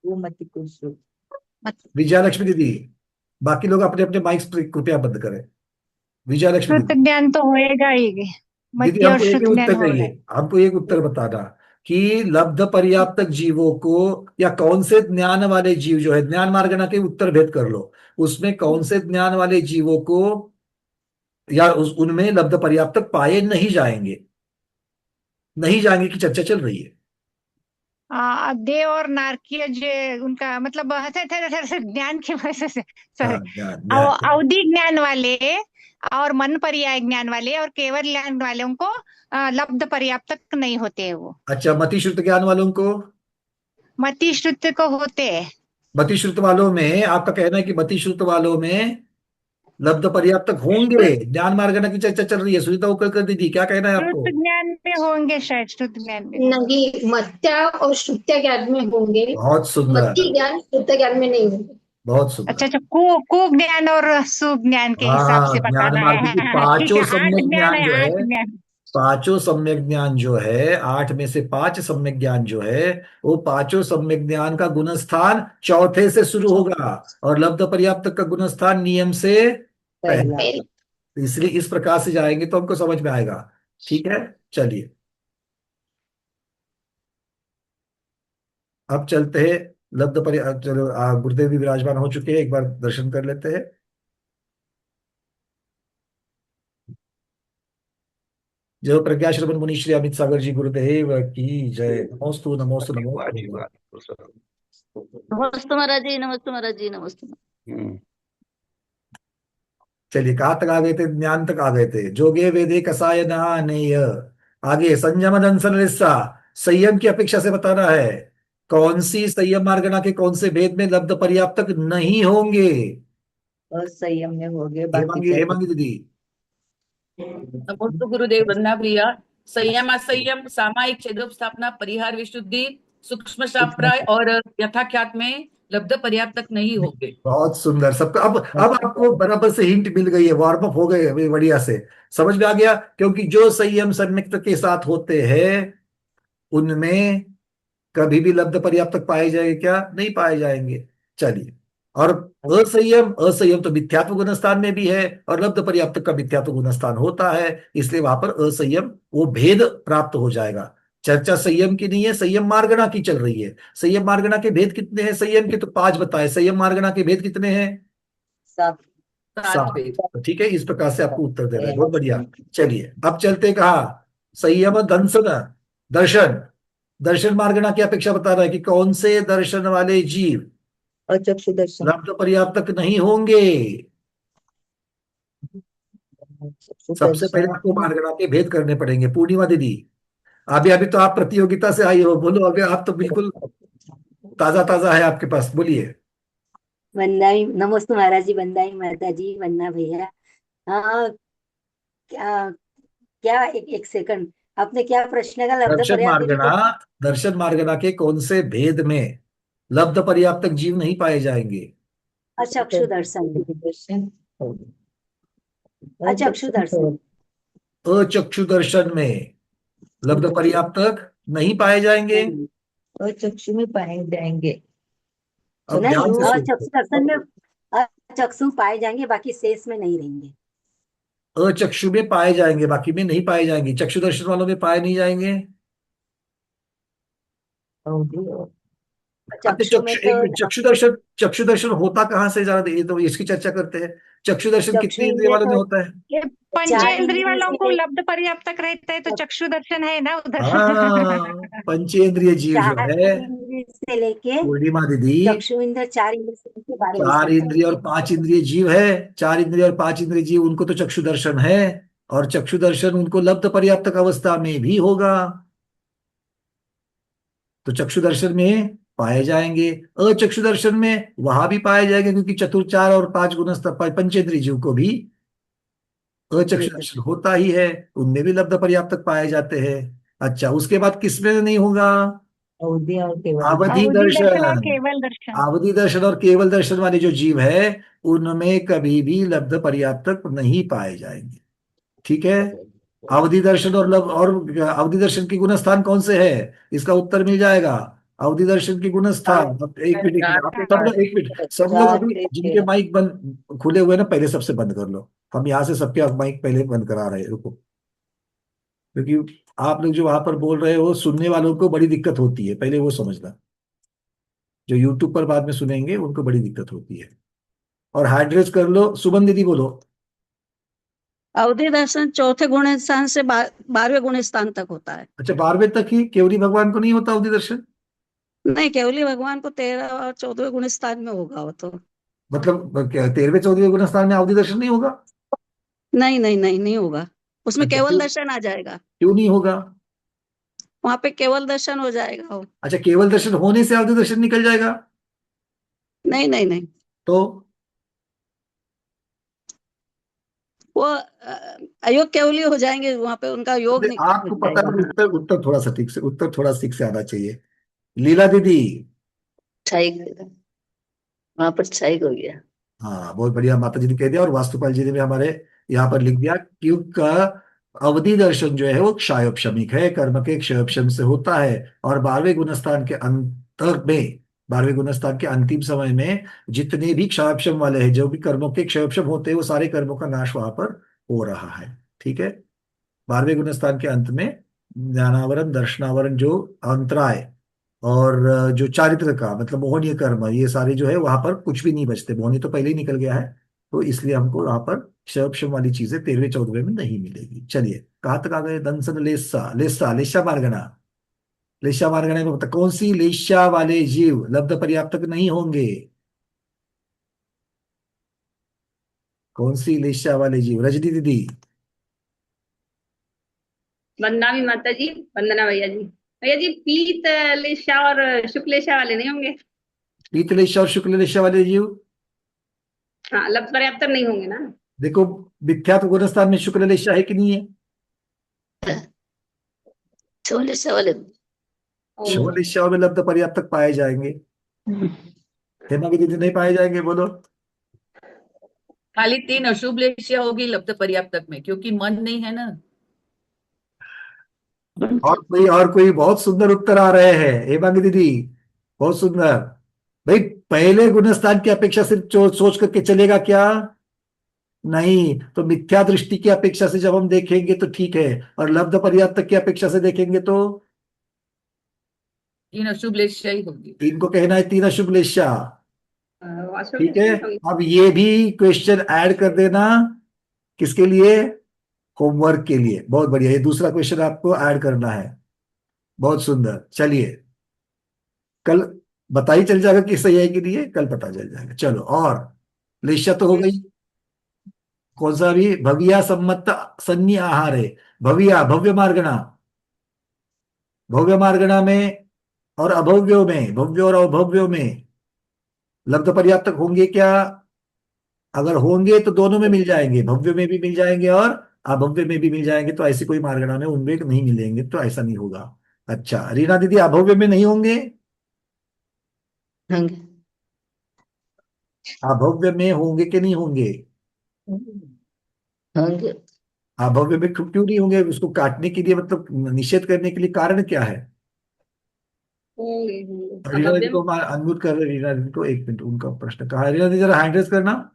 वो मति कुछ विजयालक्ष्मी दीदी, बाकी लोग अपने अपने माइक्स कृपया बंद करें। विजय लक्ष्मी श्रुत दीदी, ज्ञान तो होएगा ही। दीदी मति और हमको एक ही श्रुत ज्ञान उत्तर हो रहा चाहिए, है। हमको एक उत्तर बताना कि लब्ध पर्याप्तक जीवों को, या कौन से ज्ञान वाले जीव जो है, ज्ञान मार्गना के उत्तर भेद कर लो, उसमें कौन से ज्ञान वाले जीवों को या उनमें लब्ध पर्याप्तक पाए नहीं जाएंगे, नहीं जाएंगे की चर्चा चल रही है। देव और नारकीय जो उनका मतलब ज्ञान की वजह से, हाँ, सॉरी, ज्ञान ज्ञान अवधि ज्ञान वाले और मन पर्याय ज्ञान वाले और केवल ज्ञान वालों को लब्ध पर्याप्तक नहीं होते हैं वो। अच्छा, मति श्रुत ज्ञान वालों को, मति श्रुत को होते हैं। मति श्रुत वालों में आपका कहना है कि मति श्रुत वालों में लब्ध पर्याप्तक होंगे, ज्ञान मार्गना की चर्चा चल रही है। सुनीता उकलकर दीदी, क्या कहना है श्रुत आपको? ज्ञान में होंगे, शायद श्रुत ज्ञान में। नहीं, मत्या और श्रुत्य ज्ञान में होंगे, बहुत सुंदर, मति ज्ञान श्रुत्य ज्ञान में नहीं होंगे। बहुत सुंदर। अच्छा अच्छा, कु ज्ञान और सुज्ञान के हिसाब से हाँ, ज्ञान बताना मार्ग है। की ठीक पांचों है, आठ सम्यक ज्ञान ज्ञान है, जो आठ है, ज्ञान। पांचों सम्यक ज्ञान जो है, 8 में से 5 सम्यक ज्ञान जो है, वो पांचों सम्यक ज्ञान का गुणस्थान चौथे से शुरू होगा और लब्ध पर्याप्त का गुणस्थान नियम से पहला। इसलिए इस प्रकार से जाएंगे तो हमको समझ में आएगा। ठीक है, चलिए अब चलते हैं लब्ध पर्याप्त। चलो, गुरुदेव भी विराजमान हो चुके हैं, एक बार दर्शन कर लेते हैं। जय प्रज्ञा श्रवण मुनि श्री अमित सागर जी गुरुदेव की जय। नमोस्तु नमोस्तु नमोस्तु। नमस्ते महाराज जी, नमस्ते महाराज जी, नमस्ते। चलिए, कहाँ तक आ गए थे? ज्ञान तक आ गए थे। जोगे वेदे कसाय नानेय। आगे संयम दंसन लिस्सा, संयम की अपेक्षा से बताना है कौन सी संयम मार्गना के कौन से भेद में लब्ध पर्याप्तक नहीं होंगे। असंयम में हो गए हेमांगी, बाकी। हेमांगी दीदी। नमोस्तु गुरुदेव, वंदना प्रिया। संयम असंयम, सामायिक छेदोपस्थापना, परिहार विशुद्धि, सूक्ष्म शाप्राय और यथाख्यात में लब्ध पर्याप्तक नहीं होंगे। बहुत सुंदर। सबका अब आपको बराबर से हिंट मिल गई है, वार्म अप हो गए अभी बढ़िया से, समझ में आ गया। क्योंकि जो संयम सम्यक्त के साथ होते हैं उनमें कभी भी लब्ध पर्याप्तक पाए जाएंगे क्या? नहीं पाए जाएंगे। चलिए, और असंयम, असंयम तो मिथ्यात्व गुणस्थान में भी है और लब्ध पर्याप्तक का मिथ्यात्व गुणस्थान होता है, इसलिए वहां पर असंयम वो भेद प्राप्त हो जाएगा। चर्चा संयम की नहीं है, संयम मार्गणा की चल रही है। संयम मार्गणा के भेद कितने हैं? संयम के तो 5 बताए, संयम मार्गणा के भेद कितने हैं? 7। 7। तो ठीक है, इस प्रकार से आपको उत्तर दे रहा है, बहुत बढ़िया। चलिए अब चलते, कहा संयम दंसन दर्शन, दर्शन मार्गणा की अपेक्षा बता रहा है कि कौन से दर्शन वाले जीव अचक्षु दर्शन। लब्ध पर्याप्तक नहीं होंगे। सबसे पहले आपको मार्गणा के भेद करने पड़ेंगे। पूर्णिमा दीदी, अभी अभी तो आप प्रतियोगिता से आई हो, बोलो, अभी आप तो बिल्कुल ताजा ताजा है आपके पास, बोलिए। वंदाई, नमस्ते महाराज जी, वंदाई माता जी, वंदना भैया। हाँ, क्या क्या एक सेकंड, आपने क्या प्रश्न का लब्ध दर्शन पर्याप्त मार्गणा, दर्शन मार्गणा के कौन से भेद में लब्ध पर्याप्तक जीव नहीं पाए जाएंगे? अचक्षु दर्शन, अचक्षु दर्शन, अचक्षु दर्शन में लब्ध पर्याप्तक नहीं पाए जाएंगे। अचक्षु में पाए जाएंगे। अब ध्यान से सुनिए। अचक्षु दर्शन में अचक्षु पाए जाएंगे, बाकी शेष में नहीं रहेंगे। अचक्षु में पाए जाएंगे, बाकी में नहीं पाए जाएंगे। चक्षु दर्शन वालों में पाए नहीं जाएंगे। चक्षु में तो चक्षु दर्शन होता कहाँ से? ज्यादा ये तो इसकी चर्चा करते हैं। चक्षु दर्शन कितने इंद्रिय वालों में होता है? ये पंचेंद्रिय वालों को लब्ध पर्याप्तक रहता है, तो चक्षु दर्शन है ना उधर। हाँ, पंचेंद्रिय जीव जो है, से लेके पूर्णिमा दीदी, चक्षु इंद्र 4 इंद्र से लेके 12 4 इंद्रिय और 5 इंद्रिय जीव है। 4 इंद्रिय और 5 इंद्रिय जीव, उनको तो चक्षु दर्शन है, और चक्षु दर्शन उनको लब्ध पर्याप्तक अवस्था में भी होगा, तो चक्षु दर्शन में पाए जाएंगे। अचक्षु दर्शन में वहां भी पाए जाएंगे, क्योंकि चतुर 4 और 5 गुणस्थ पंचेंद्रिय जीव को भी अचक्षु दर्शन होता ही है, उनमें भी लब्ध पर्याप्तक पाए जाते हैं। अच्छा, उसके बाद किसमें नहीं होगा? अवधि और केवल। अवधि दर्शन और दर्शन। केवल दर्शन। अवधि दर्शन और केवल दर्शन वाले जो जीव है उनमें कभी भी लब्ध पर्याप्तक नहीं पाए जाएंगे। ठीक है, अवधि दर्शन और अवधि दर्शन के गुणस्थान कौन से है? इसका उत्तर मिल जाएगा अवधि दर्शन की गुणस्थान। अब एक मिनट आप सब लोग, एक मिनट सब लोग अभी जिनके माइक बंद खुले हुए हैं ना, पहले सबसे बंद कर लो। हम यहाँ से सबके माइक पहले बंद करा रहे हैं, रुको। क्योंकि आप लोग जो वहां पर बोल रहे हो, सुनने वालों को बड़ी दिक्कत होती है, पहले वो समझना। जो यूट्यूब पर बाद में सुनेंगे उनको बड़ी दिक्कत होती है। और हैंड रेज कर लो। सुमन दीदी बोलो। अवधि दर्शन चौथे गुण स्थान से 12वें गुण स्थान तक होता है। अच्छा, 12वें तक ही? केवली भगवान को नहीं होता अवधि दर्शन? नहीं, केवली भगवान को 13 और 14वें गुण स्थान में होगा वो तो। मतलब 13वें 14वें गुण स्थान में अवधि दर्शन नहीं होगा? नहीं नहीं नहीं, नहीं होगा। उसमें अच्छा, केवल क्यों? दर्शन आ जाएगा। क्यों नहीं होगा? वहां पे केवल दर्शन हो जाएगा वो। अच्छा, केवल दर्शन होने से अवधि दर्शन निकल जाएगा? नहीं नहीं नहीं, तो वो अयोग केवली हो जाएंगे, वहां पे उनका योग नहीं हो आपको पता है, जाएगा। उत्तर उत्तर थोड़ा सा ठीक से, उत्तर थोड़ा ठीक से आना चाहिए। लीला दीदी। वहां पर क्षय हो गया। हाँ, बहुत बढ़िया, माता जी ने कह दिया। और वास्तुपाल जी ने भी हमारे यहाँ पर लिख दिया, क्योंकि अवधि दर्शन जो है वो क्षयोपशमिक है, कर्म के क्षयोपशम से होता है। और 12वें गुणस्थान के अंत में, 12वें गुणस्थान के अंतिम समय में जितने भी क्षयोपशम वाले हैं, जो भी कर्मों के क्षयोपशम होते हैं, वो सारे कर्मों का नाश वहां पर हो रहा है। ठीक है। 12वें गुणस्थान के अंत में ज्ञानावरण, दर्शनावरण, जो अंतराय और जो चारित्र का मतलब मोहनीय कर्म, ये सारे जो है वहां पर कुछ भी नहीं बचते। मोहनीय तो पहले ही निकल गया है, तो इसलिए हमको वहां पर क्षयपशम वाली चीजें 13वें 14वें में नहीं मिलेगी। चलिए, कहाँ तक आ गए? दंसन लेस्सा लेस्सा लेशा मार्गना। लेशा मार्गना में बता, कौन सी लेशा वाले जीव लब्ध पर्याप्तक नहीं होंगे? कौन सी लेशा वाले जीव? रजनी दीदी। वंदना भी माता जी, वंदना भैया जी। भैया जी, पीत लेशा और शुक्लेशा वाले नहीं होंगे? पीत लेशा और शुक्ल लेशा वाले जीव, हाँ, लब्ध पर्याप्त नहीं होंगे ना? देखो, विख्यात गुणस्थान में शुक्ल लेशा है कि नहीं है? लेशा वाले शव लेशा में लब्ध पर्याप्तक पाए जाएंगे। हेमा की दीदी, नहीं पाए जाएंगे? बोलो। खाली 3 अशुभ लेशिया होगी लब्ध पर्याप्तक में, क्योंकि मन नहीं है ना। और कोई बहुत सुंदर उत्तर आ रहे हैं, हेमा की दीदी, बहुत सुंदर। भाई, पहले गुणस्थान की अपेक्षा सिर्फ सोच करके चलेगा क्या? नहीं, तो मिथ्या दृष्टि की अपेक्षा से जब हम देखेंगे तो ठीक है, और लब्ध पर्याप्तक की अपेक्षा से देखेंगे तो 3 अशुभ लेशिया ही होगी। इनको कहना है 3 अशुभ लेशा। अशुभ ठीक है। लेशा होंगे। अब ये भी क्वेश्चन ऐड कर देना। किसके लिए? होमवर्क के लिए। बहुत बढ़िया, ये दूसरा क्वेश्चन आपको ऐड करना है। बहुत सुंदर। चलिए, कल पता ही चल जाएगा कि सही है कि नहीं है, कल पता चल जाएगा। चलो, और लेशा तो हो गई। कौन सा? भी भव्या सम्मत सन्नी आहार है। भव्या, भव्य मार्गणा। भव्य मार्गणा में और अभव्यों में, भव्य और अभव्यों में लब्ध पर्याप्तक होंगे क्या? अगर होंगे तो दोनों में मिल जाएंगे, भव्य में भी मिल जाएंगे और अभव्य में भी मिल जाएंगे। तो ऐसी कोई मार्गणा में उनमें नहीं मिलेंगे, तो ऐसा नहीं होगा। अच्छा, रीना दीदी, अभव्य में नहीं होंगे? होंगे। अभव्य में होंगे कि नहीं होंगे? होंगे। अभव्य में क्यों नहीं होंगे? उसको काटने के लिए, मतलब निषेध करने के लिए कारण क्या है? होंगे रीना दीदी अभव्य को अनम्यूट कर रहे। रीना दीदी को 1 मिनट, उनका प्रश्न कहा है? रीना दीदी, जरा हैंड रेज करना।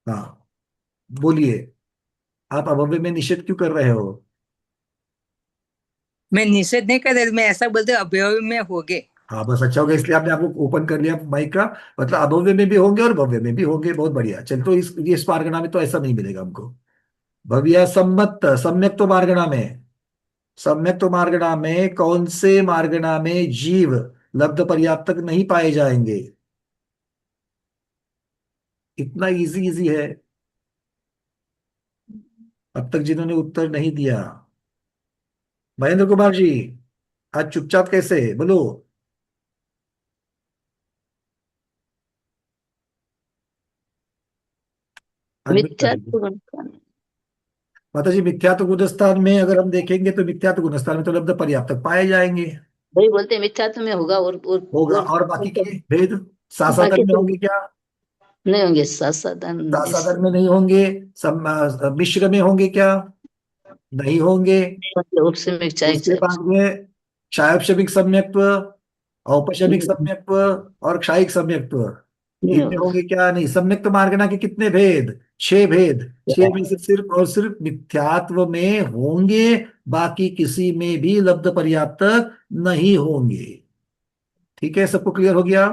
हाँ, बोलिए। आप अभव्य में निषेध क्यों कर रहे हो? मैं निषेध नहीं कर रही, मैं ऐसा बोलते अवयव में होगे। हाँ, बस अच्छा हो गया, इसलिए आपने आपको ओपन कर लिया माइक का। मतलब अभव्य में भी होंगे और भव्य में भी होंगे। बहुत बढ़िया। चल, तो इस मार्गणा में तो ऐसा नहीं मिलेगा हमको। भव्य सम्मत सम्यक तो मार्गणा में, सम्यक तो मार्गणा में कौन से मार्गणा में जीव लब्ध पर्याप्तक नहीं पाए जाएंगे? इतना इजी इजी है। अब तक जिन्होंने उत्तर नहीं दिया, महेंद्र कुमार जी, आज चुपचाप कैसे? बोलो। मिथ्या माता जी, मिथ्यात्व गुणस्थान में अगर हम देखेंगे तो मिथ्यात्व गुणस्थान में तो लब्ध पर्याप्तक पाए जाएंगे। वही बोलते हैं, मिथ्यात्व में होगा। होगा। और बाकी के भेद बाकी सासातन में तो होंगे क्या? नहीं होंगे, साधारण साधारण में नहीं होंगे। मिश्र में होंगे क्या? नहीं होंगे। उपसर्ग चाय उसके बाद में क्षायोपशमिक सम्यक्त्व, औपशमिक सम्यक्त्व और क्षायिक सम्यक्त्व, इनमें होंगे क्या? नहीं। सम्यक्त मार्गना के कितने भेद? 6 भेद। 6 में से सिर्फ और सिर्फ मिथ्यात्व में होंगे, बाकी किसी में भी लब्ध पर्याप्तक नहीं होंगे। ठीक है, सबको क्लियर हो गया?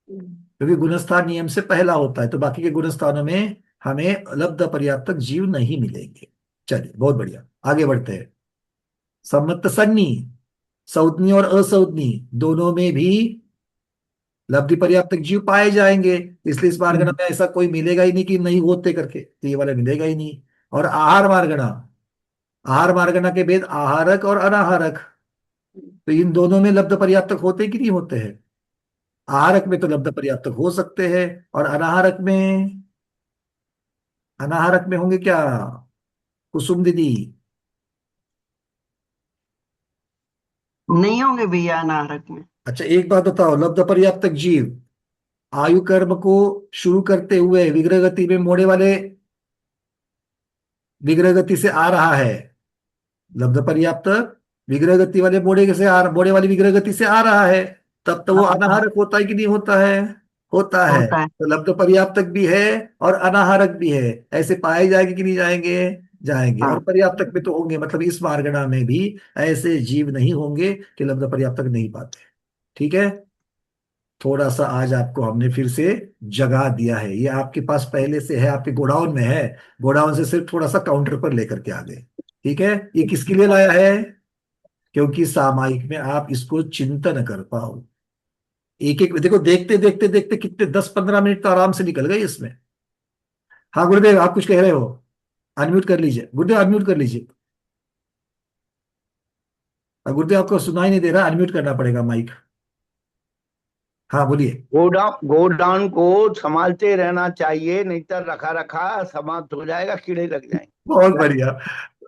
क्योंकि गुणस्थान नियम से पहला होता है, तो बाकी के गुणस्थानों में हमें लब्ध पर्याप्तक जीव नहीं मिलेंगे। चलिए, बहुत बढ़िया, आगे बढ़ते हैं। सम्मत सन्नी, संज्ञी और असंज्ञी दोनों में भी लब्धि पर्याप्तक जीव पाए जाएंगे, इसलिए इस मार्गना में ऐसा कोई मिलेगा ही नहीं कि नहीं होते करके, तो ये वाला मिलेगा ही नहीं। और आहार मार्गना, आहार मार्गना के भेद आहारक और अनाहारक, तो इन दोनों में लब्ध पर्याप्तक होते कि नहीं होते हैं? आहारक में तो लब्ध पर्याप्तक हो सकते हैं, और अनाहारक में, अनाहारक में होंगे क्या कुसुम दीदी? नहीं होंगे भैया अनारक में। अच्छा, एक बात बताओ, लब्ध पर्याप्तक जीव आयु कर्म को शुरू करते हुए विग्रह गति में मोड़े वाले विग्रह गति से आ रहा है, लब्ध पर्याप्तक विग्रह गति वाले मोड़े वाली विग्रह गति से आ रहा है, तब तो वो अनाहारक होता है कि नहीं होता है? होता है। तो लब्ध पर्याप्तक भी है और अनाहारक भी है, ऐसे पाए जाएंगे कि नहीं जाएंगे? जाएंगे। और पर्याप्तक में तो होंगे, मतलब इस मार्गना में भी ऐसे जीव नहीं होंगे कि लब्ध पर्याप्तक नहीं पाते। ठीक है, थोड़ा सा आज आपको हमने फिर से जगा दिया है, ये आपके पास पहले से है, आपके गोडाउन में है, गोडाउन से सिर्फ थोड़ा सा काउंटर पर लेकर के आ गए। ठीक है, ये किसके लिए लाया है? क्योंकि सामायिक में आप इसको चिंतन कर पाओ। एक एक देखो, देखते देखते देखते कितने 10-15 मिनट तो आराम से निकल गए इसमें। हाँ गुरुदेव, आप कुछ कह रहे हो? अनम्यूट कर लीजिए गुरुदेव, अनम्यूट कर लीजिए। गुरुदेव आपको सुनाई नहीं दे रहा, अनम्यूट करना पड़ेगा माइक। हाँ बोलिए। गोडाउन को संभालते रहना चाहिए, नहीं तो रखा रखा समाप्त हो जाएगा, कीड़े लग जाएंगे। बहुत बढ़िया।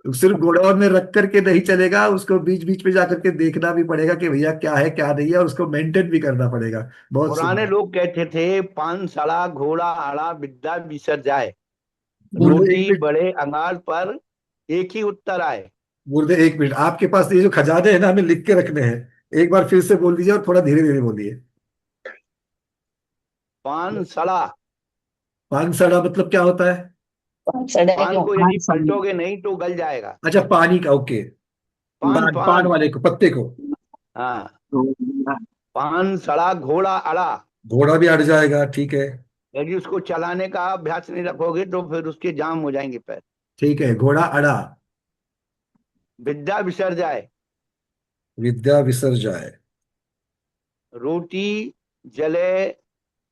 सिर्फ गोडाउन में रख करके नहीं चलेगा, उसको बीच बीच में जाकर के देखना भी पड़ेगा कि भैया क्या है क्या नहीं है, और उसको मेंटेन भी करना पड़ेगा। बहुत पुराने लोग कहते थे, पान सड़ा घोड़ा आड़ा विद्या विसर जाए, गुरुदेव रोटी बड़े अंगार पर एक ही उत्तर आए। गुरुदेव 1 मिनट, आपके पास ये जो खजाने हैं ना, हमें लिख के रखने हैं, एक बार फिर से बोल दीजिए और थोड़ा धीरे धीरे बोलिए। पान सड़ा, पान सड़ा मतलब क्या होता है? पान को यदि पलटोगे नहीं तो गल जाएगा। अच्छा, पानी का, ओके। पान वाले को, पत्ते को। हाँ, पान सड़ा घोड़ा अड़ा, घोड़ा भी अड़ जाएगा। ठीक है, यदि उसको चलाने का अभ्यास नहीं रखोगे तो फिर उसके जाम हो जाएंगे पैर। ठीक है, घोड़ा अड़ा। विद्या विसर जाए, विद्या विसर जाए। रोटी जले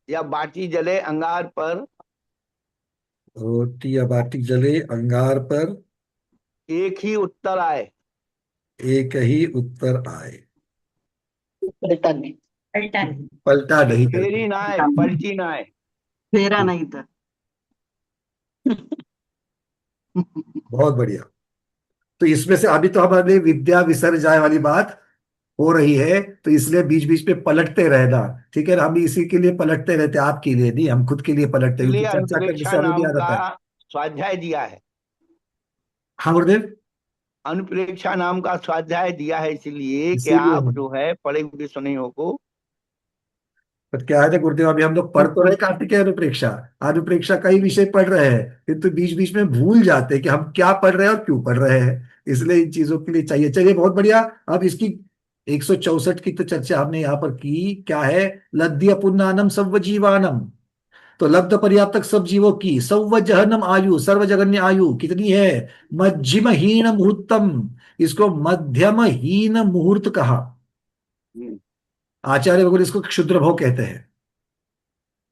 या बाटी जले अंगार पर, रोटी या बाटी जले अंगार पर, एक ही उत्तर आए। एक ही उत्तर आए। पलटा नहीं, पलटा नहीं फेरी ना आए, पलटी ना आए, फेरा नहीं था। बहुत बढ़िया। तो इसमें से अभी तो हमारे विद्या विसर जाए वाली बात हो रही है, तो इसलिए बीच बीच में पलटते रहना। ठीक है ना, हम इसी के लिए पलटते रहते हैं, आपके लिए नहीं, हम खुद के लिए पलटते हैं, इसलिए चर्चा करने से अनुप्रेक्षा हमें भी नाम आता है। का स्वाध्याय दिया है। हाँ गुरुदेव, अनुप्रेक्षा नाम का स्वाध्याय दिया है इसलिए कि इसीलिए आप जो है पढ़े हुए सुने हो को। पर क्या है ना गुरुदेव, अभी हम लोग पढ़ तो रहे कार्तिकेय अनुप्रेक्षा, अनुप्रेक्षा का ही विषय पढ़ रहे हैं, किंतु बीच बीच में भूल जाते हैं कि हम क्या पढ़ रहे हैं और क्यों पढ़ रहे हैं, इसलिए इन चीजों के लिए चाहिए। चलिए, बहुत बढ़िया। अब इसकी 164 की तो चर्चा हमने यहाँ पर की। क्या है? लद्य पुन्नानम सव्वजीवानम, तो लब्ध पर्याप्तक सब जीवों की सव्वजहनम आयु, सर्वजगन्य आयु कितनी है? मध्यम हीन मुहूर्तम, इसको मध्यम हीन मुहूर्त कहा। आचार्य भगवान इसको क्षुद्र भव कहते हैं,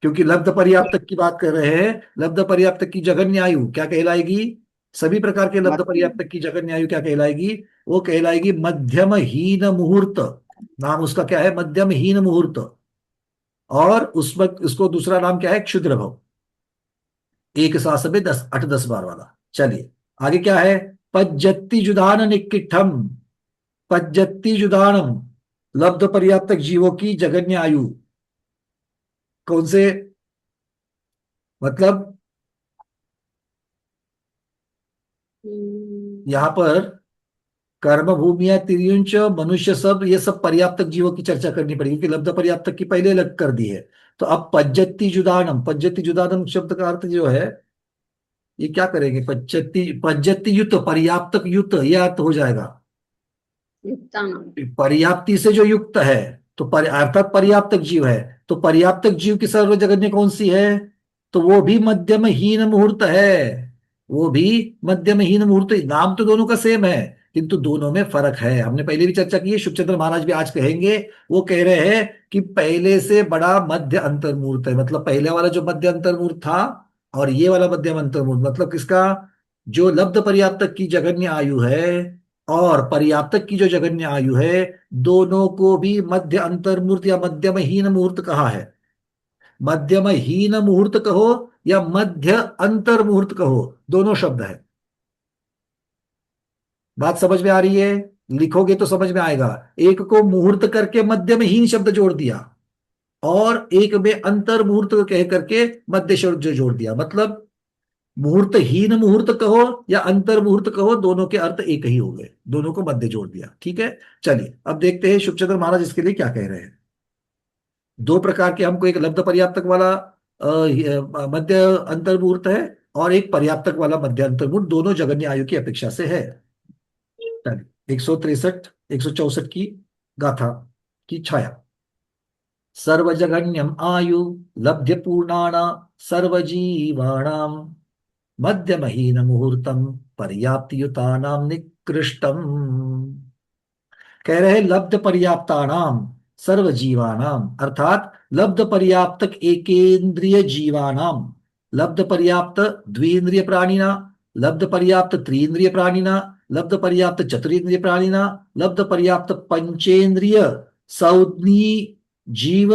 क्योंकि लब्ध पर्याप्तक की बात कर रहे हैं। लब्ध पर्याप्तक की जगन्य आयु क्या कहलाएगी? सभी प्रकार के लब्ध पर्याप्तक की जगन्य आयु क्या कहलाएगी? वो कहलाएगी मध्यम हीन मुहूर्त। नाम उसका क्या है? मध्यम हीन मुहूर्त। और उसमें उसको दूसरा नाम क्या है? क्षुद्र भव। एक साथ में 8-10 बार वाला। चलिए आगे क्या है? पज्जत्ति जुदान निकिठम, पज्जत्ति जुदानम, लब्ध पर्याप्तक जीवों की जगन्य आयु। कौन से? मतलब यहाँ पर कर्म भूमिया तिर्युंच मनुष्य सब, ये सब पर्याप्तक जीवों की चर्चा करनी पड़ेगी, क्योंकि लब्ध पर्याप्तक की पहले अलग कर दी है। तो अब पज्जति जुदानम शब्द का अर्थ जो है, ये क्या करेंगे? पज्जति युक्त, पर्याप्तक युक्त, ये अर्थ हो जाएगा। पर्याप्ति से जो युक्त है, तो अर्थात पर्याप्तक जीव है। तो पर्याप्तक जीव की सर्व जगन्य कौन सी है? तो वो भी मध्यम हीन मुहूर्त है। वो भी मध्यम हीन मुहूर्त। नाम तो दोनों का सेम है, किंतु दोनों में फर्क है। हमने पहले भी चर्चा की है, शुभचंद्र महाराज भी आज कहेंगे। वो कह रहे हैं कि पहले से बड़ा मध्य अंतर मुहूर्त है। मतलब पहले वाला जो मध्य अंतर मुहूर्त था और ये वाला मध्यम अंतर मुहूर्त, मतलब किसका? जो लब्ध पर्याप्तक की जगन्य आयु है और पर्याप्तक की जो जगन्य आयु है, दोनों को भी मध्य अंतर मुहूर्त या मध्यम हीन मुहूर्त कहा है। मध्यम हीन मुहूर्त कहो या मध्य अंतर मुहूर्त कहो, दोनों शब्द है। बात समझ में आ रही है? लिखोगे तो समझ में आएगा। एक को मुहूर्त करके मध्यम हीन शब्द जोड़ दिया और एक में अंतर मुहूर्त कह करके मध्य शब्द जोड़ दिया। मतलब मुहूर्त हीन मुहूर्त कहो या अंतर मुहूर्त कहो, दोनों के अर्थ एक ही हो गए, दोनों को मध्य जोड़ दिया। ठीक है, चलिए अब देखते हैं शुभचंद्र महाराज इसके लिए क्या कह रहे हैं। दो प्रकार के हमको, एक लब्ध पर्याप्तक वाला मध्य अंतर मुहूर्त है और एक पर्याप्तक वाला मध्य अंतर मुहूर्त, दोनों जगन्य आयु की अपेक्षा से है। 163 164 की गाथा की छाया। सर्वजगन्यम आयु लब्ध्य पूर्णाना सर्वजीवाणाम मध्यमहीन मुहूर्तम पर्याप्तयुतानाम निकृष्टम। कह रहे लब्ध पर्याप्तानाम सर्वजीवानाम, अर्थात लब्ध पर्याप्तक एकेंद्रिय जीवानाम, लब्ध पर्याप्त द्विंद्रिय प्राणिना, लब्ध पर्याप्त त्रिंद्रिय प्राणिना, लब्ध पर्याप्त चतुरिंद्रिय प्राणिना, लब्ध पर्याप्त पंचेंद्रिय सौज्ञी जीव,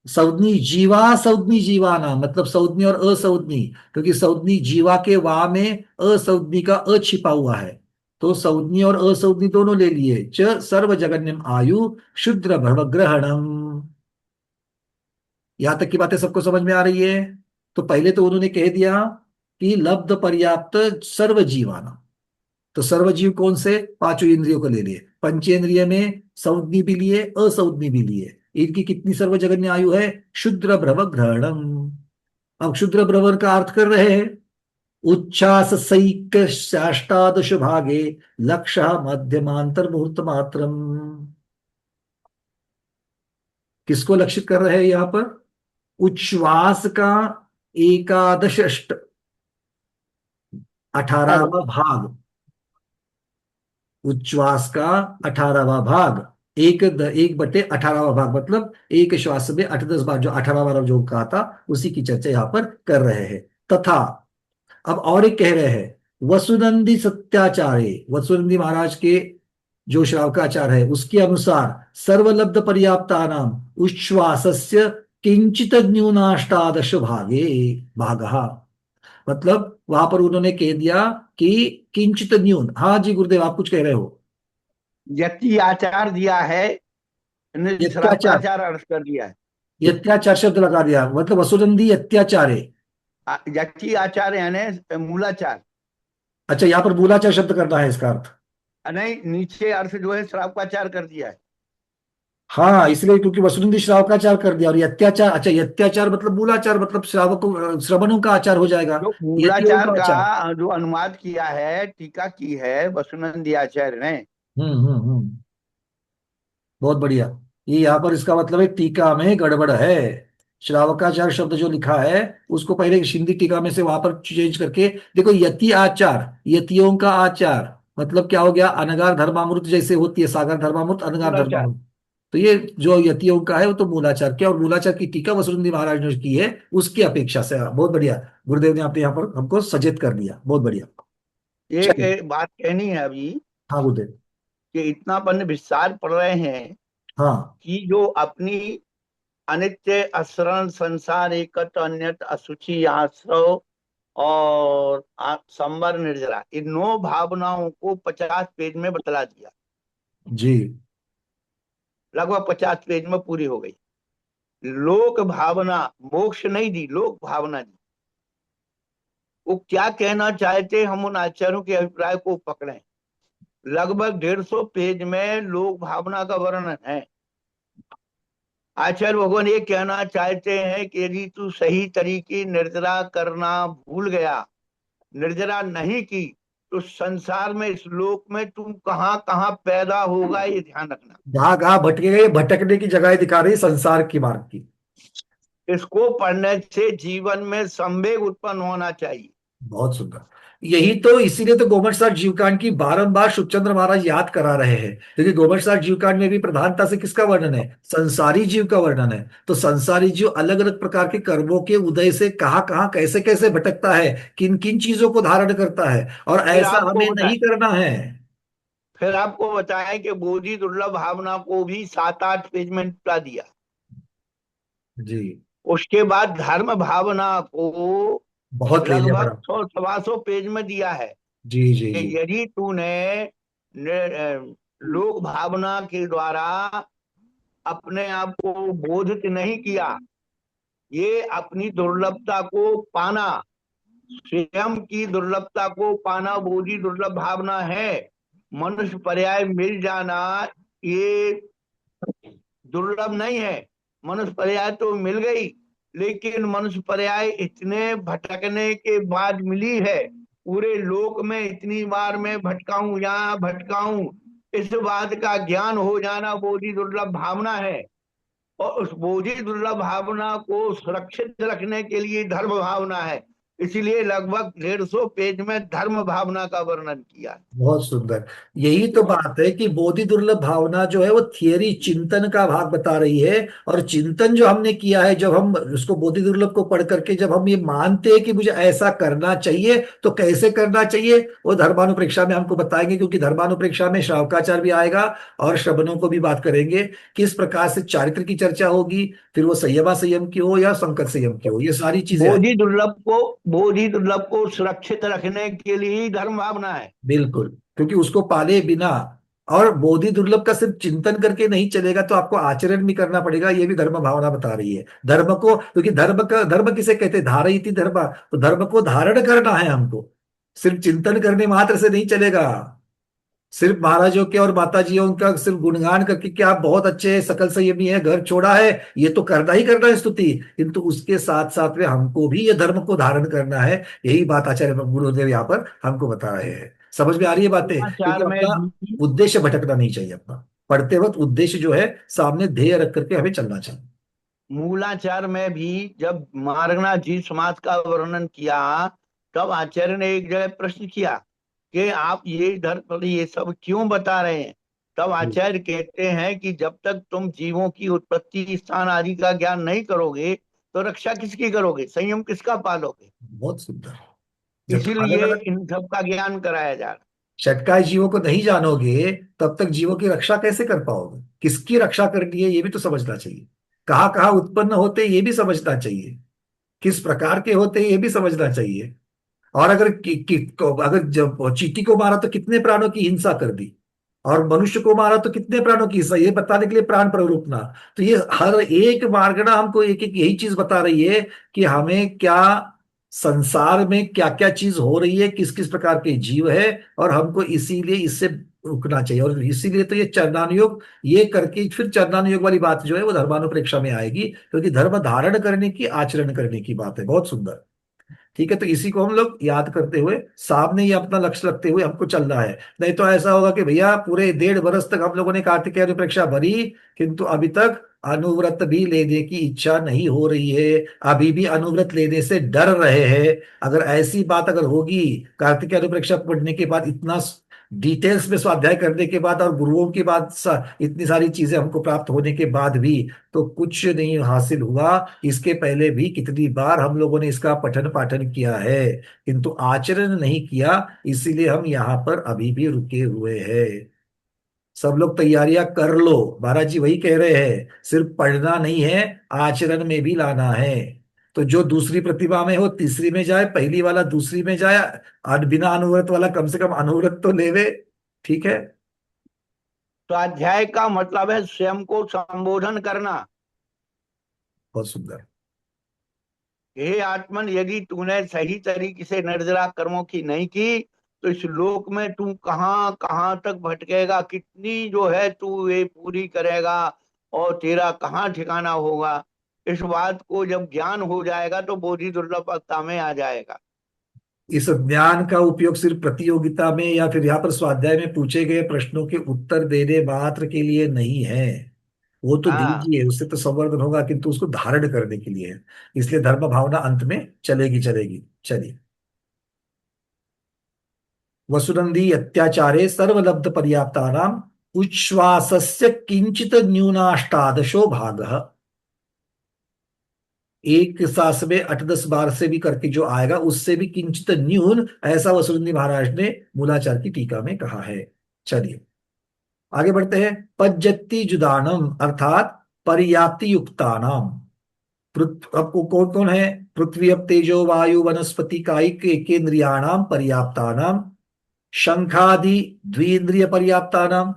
सौज्ञी जीवा, सौज्ञी जीवाना, मतलब सौज्ञी और असौज्ञी, क्योंकि सौज्ञी जीवा के वा में असौज्ञी का अ छिपा हुआ है, तो सौज्ञी और असौज्ञी दोनों ले लिए। च सर्वजगन्यम आयु शुद्र भवग्रहणम। यहां तक की बातें सबको समझ में आ रही है? तो पहले तो उन्होंने कह दिया कि लब्ध पर्याप्त सर्वजीवाना, तो सर्वजीव कौन से? पांचों इंद्रियों को ले लिए। पंचेंद्रिय में सौज्ञी भी लिए, असौज्ञी भी लिए। इनकी कितनी सर्वजगन्य आयु है? शुद्र भ्रव ग्रहणम। अब शुद्र भ्रवर का अर्थ कर रहे हैं उच्छ्वास सैक शाष्टादश भागे लक्ष्य मध्यमांतर मुहूर्त मात्रम। किसको लक्षित कर रहे हैं यहां पर? उच्छ्वास का एकादश 18वां भाग, उच्छ्वास का 18वां भाग, 1/18वां भाग, मतलब एक श्वास में 8-10 बार, जो 18वां बार जो कहा था उसी की चर्चा यहां पर कर रहे हैं। तथा अब और एक कह रहे हैं वसुनंदी सत्याचार्य, वसुनंदी महाराज के जो श्रावकाचार है उसके अनुसार सर्वलब्ध पर्याप्तानाम उच्छ्वासस्य किंचित न्यूनाष्टादश भागः, मतलब वहां पर उन्होंने कह दिया कि किंचित न्यून। हाँ जी गुरुदेव, आप कुछ कह रहे हो? यति आचार दिया है, श्रावकाचार अर्थ कर दिया है, यत्याचार शब्द लगा दिया, मतलब वसुनंदी यत्याचार्य। यति आचार यानी मूलाचार। अच्छा, यहाँ पर मूलाचार शब्द करना है इसका अर्थ? नहीं, नीचे अर्थ जो है श्रावकाचार कर दिया है। हाँ, इसलिए क्योंकि वसुनंदी श्रावकाचार कर दिया और यत्याचार, अच्छा यत्याचार मतलब मूलाचार, मतलब श्रावकों श्रवणों का आचार हो जाएगा। जो मूलाचार का जो अनुवाद किया है, टीका की है वसुनंदी आचार्य ने। बहुत बढ़िया। ये यहाँ पर इसका मतलब है टीका में गड़बड़ है। श्रावकाचार शब्द जो लिखा है उसको पहले हिंदी टीका में से वहां पर चेंज करके देखो, यति आचार, यतियों का आचार, मतलब क्या हो गया? अनगार धर्मामृत जैसे होती है सागर धर्मामृत, अनगार धर्मामृत, तो ये जो यतियों का है वो तो मूलाचार क्या, और मूलाचार की टीका वसुनंदी महाराज ने की है उसकी अपेक्षा से। बहुत बढ़िया, गुरुदेव ने आपने यहाँ पर हमको सचेत कर दिया, बहुत बढ़िया। एक बात कहनी है अभी। हाँ गुरुदेव। कि इतना अपन विस्तार पढ़ रहे हैं हाँ, कि जो अपनी अनित्य असरण संसार एकत अन्यत असुचि आश्रव और संवर निर्जरा, इन 9 भावनाओं को 50 पेज में बतला दिया जी। लगभग 50 पेज में पूरी हो गई। लोक भावना मोक्ष नहीं दी, लोक भावना दी। वो क्या कहना चाहते, हम उन आचार्यों के अभिप्राय को पकड़ें। लगभग 150 पेज में लोक भावना का वर्णन है। आचार्य भगवान ये कहना चाहते हैं कि यदि तू सही तरीके निर्जरा करना भूल गया, निर्जरा नहीं की, तो संसार में, इस लोक में तू कहाँ कहाँ पैदा होगा, ये ध्यान रखना। जहां कहाँ भटकेगा, ये भटकने की जगह दिखा रही है संसार की मार्ग की। इसको पढ़ने से जीवन में संवेग उत्पन्न होना चाहिए। बहुत सुंदर। यही तो, इसीलिए तो गोमट साठ जीवकांड की बारंबार शुभचंद्र महाराज याद करा रहे हैं, क्योंकि गोमट साठ जीवकांड में भी प्रधानता से किसका वर्णन है? संसारी जीव का वर्णन है। तो संसारी जीव अलग अलग प्रकार के कर्मों के उदय से कहाँ कहाँ कैसे कैसे भटकता है, किन किन चीजों को धारण करता है, और फिर ऐसा आपको हमें बताएं, नहीं करना है। फिर आपको बताएं कि बोधि दुर्लभ भावना को भी 7-8 पेज में निपटा दिया। जी। उसके बाद धर्म भावना को बहुत ले लिया लगभग बड़ा। 100-125 पेज में दिया है जी जी कि जी। यदि तूने लोक भावना के द्वारा अपने आप को बोधित नहीं किया, ये अपनी दुर्लभता को पाना, स्वयं की दुर्लभता को पाना बोधि दुर्लभ भावना है। मनुष्य पर्याय मिल जाना ये दुर्लभ नहीं है। मनुष्य पर्याय तो मिल गई, लेकिन मनुष्य पर्याय इतने भटकने के बाद मिली है। पूरे लोक में इतनी बार मैं भटकाऊं, यहाँ भटकाऊं, इस बात का ज्ञान हो जाना बोधि दुर्लभ भावना है। और उस बोधि दुर्लभ भावना को सुरक्षित रखने के लिए धर्म भावना है। इसीलिए लगभग 150 पेज में धर्म भावना का वर्णन किया। बहुत सुंदर। यही तो बात है कि बोधि दुर्लभ भावना जो है वो थियरी, चिंतन का भाग बता रही है। और चिंतन जो हमने किया है, जब हम उसको बोधि दुर्लभ को पढ़ करके जब हम ये मानते हैं कि मुझे ऐसा करना चाहिए, तो कैसे करना चाहिए वो धर्मानुप्रेक्षा में हमको बताएंगे, क्योंकि धर्मानुप्रेक्षा में श्रावकाचार भी आएगा और श्रवणों को भी बात करेंगे। किस प्रकार से चारित्र की चर्चा होगी, फिर वो संयमा संयम की हो या संकट संयम की हो, ये सारी चीजें बोधि दुर्लभ को सुरक्षित रखने के लिए ही धर्म भावना है। बिल्कुल, क्योंकि उसको पाले बिना, और बोधि दुर्लभ का सिर्फ चिंतन करके नहीं चलेगा, तो आपको आचरण भी करना पड़ेगा। ये भी धर्म भावना बता रही है। धर्म को, क्योंकि धर्म किसे कहते हैं? धारयति धर्म। तो धर्म को धारण करना है हमको, सिर्फ चिंतन करने मात्र से नहीं चलेगा। सिर्फ महाराजों के और माताजियों का सिर्फ गुणगान करके कि आप बहुत अच्छे हैं, सकल संयमी है, घर छोड़ा है, ये तो करना ही करना है स्तुति, किंतु उसके साथ साथ में हमको भी ये धर्म को धारण करना है। यही बात आचार्य गुरुदेव यहाँ पर हमको बता रहे हैं। समझ में आ रही है बातें? क्योंकि आचार में अपना उद्देश्य भटकना नहीं चाहिए। अपना पढ़ते वक्त उद्देश्य जो है सामने ध्येय रख करके हमें चलना चाहिए। मूलाचार में भी जब मार्गनाथ जी समाज का वर्णन किया, तब आचार्य ने एक जगह प्रश्न किया कि आप ये धर्म ये सब क्यों बता रहे हैं। तब आचार्य कहते हैं कि जब तक तुम जीवों की उत्पत्ति स्थान आदि का ज्ञान नहीं करोगे, तो रक्षा किसकी करोगे, संयम किसका पालोगे। बहुत सुंदर। जब तक अलग इसीलिए अलग इन सब का ज्ञान कराया जा रहा। षटकाय जीवों को नहीं जानोगे, तब तक जीवों की रक्षा कैसे कर पाओगे? किसकी रक्षा करनी है ये भी तो समझना चाहिए। कहाँ कहाँ उत्पन्न होते ये भी समझना चाहिए। किस प्रकार के होते हैं ये भी समझना चाहिए। और अगर अगर जब चींटी को मारा तो कितने प्राणों की हिंसा कर दी, और मनुष्य को मारा तो कितने प्राणों की हिंसा, ये बताने के लिए प्राण प्रवरूपना। तो ये हर एक मार्गना हमको एक एक यही चीज बता रही है कि हमें क्या, संसार में क्या क्या चीज हो रही है, किस किस प्रकार के जीव है, और हमको इसीलिए इससे रुकना चाहिए। और इसीलिए तो ये चरणानुयोग, ये करके फिर चरणानुयोग वाली बात जो है वो धर्मानुप्रेक्षा में आएगी, क्योंकि धर्म धारण करने की, आचरण करने की बात है। बहुत सुंदर। ठीक है, तो इसी को हम लोग याद करते हुए, सामने ही अपना लक्ष्य रखते हुए हमको चलना है। नहीं तो ऐसा होगा कि भैया पूरे 1.5 वर्ष तक हम लोगों ने कार्तिकेय अनुप्रेक्षा भरी, किंतु अभी तक अनुव्रत भी लेने की इच्छा नहीं हो रही है, अभी भी अनुव्रत लेने से डर रहे हैं। अगर ऐसी बात अगर होगी, कार्तिकेय अनुप्रेक्षा पढ़ने के बाद, इतना डिटेल्स में स्वाध्याय करने के बाद, और गुरुओं के बाद इतनी सारी चीजें हमको प्राप्त होने के बाद भी तो कुछ नहीं हासिल हुआ। इसके पहले भी कितनी बार हम लोगों ने इसका पठन पाठन किया है, किंतु आचरण नहीं किया, इसीलिए हम यहाँ पर अभी भी रुके हुए हैं। सब लोग तैयारियां कर लो, महाराज जी वही कह रहे हैं, सिर्फ पढ़ना नहीं है, आचरण में भी लाना है। तो जो दूसरी प्रतिभा में हो तीसरी में जाए, पहली वाला दूसरी में जाए, और बिना अनुव्रत वाला कम से कम अनुव्रत तो लेवे। ठीक है। तो अध्याय का मतलब है स्वयं को संबोधन करना। बहुत सुंदर। हे आत्मन, यदि तूने सही तरीके से निर्जरा कर्मों की नहीं की तो इस लोक में तू कहाँ कहाँ तक भटकेगा, कितनी जो है तू ये पूरी करेगा और तेरा कहाँ ठिकाना होगा। इस बात को जब ज्ञान हो जाएगा तो बोधि दुर्लभ अवस्था में आ जाएगा। इस ज्ञान का उपयोग सिर्फ प्रतियोगिता में या फिर यहाँ पर स्वाध्याय में पूछे गए प्रश्नों के उत्तर देने मात्र के लिए नहीं है। वो तो हाँ, दीजिए, उससे तो संवर्धन होगा, किंतु उसको धारण करने के लिए है। इसलिए धर्म भावना अंत में चलेगी चलेगी। चलिए, वसुनंदी अत्याचारे सर्वलब्ध पर्याप्तानाम उच्छ्वासस्य किंचित न्यूनाष्टादशो भागः। एक सांस में 8-10 बार से भी करके जो आएगा उससे भी किंचित न्यून, ऐसा वसुनंदी महाराज ने मूलाचार की टीका में कहा है। चलिए आगे बढ़ते हैं। पज्जति जुदानम अर्थात पर्याप्ति युक्तानाम। आपको कौन कौन है? पृथ्वी अप तेजो वायु वनस्पति कायिक एकेन्द्रियाणाम पर्याप्तानाम, शंखादि द्विन्द्रिय पर्याप्तानाम,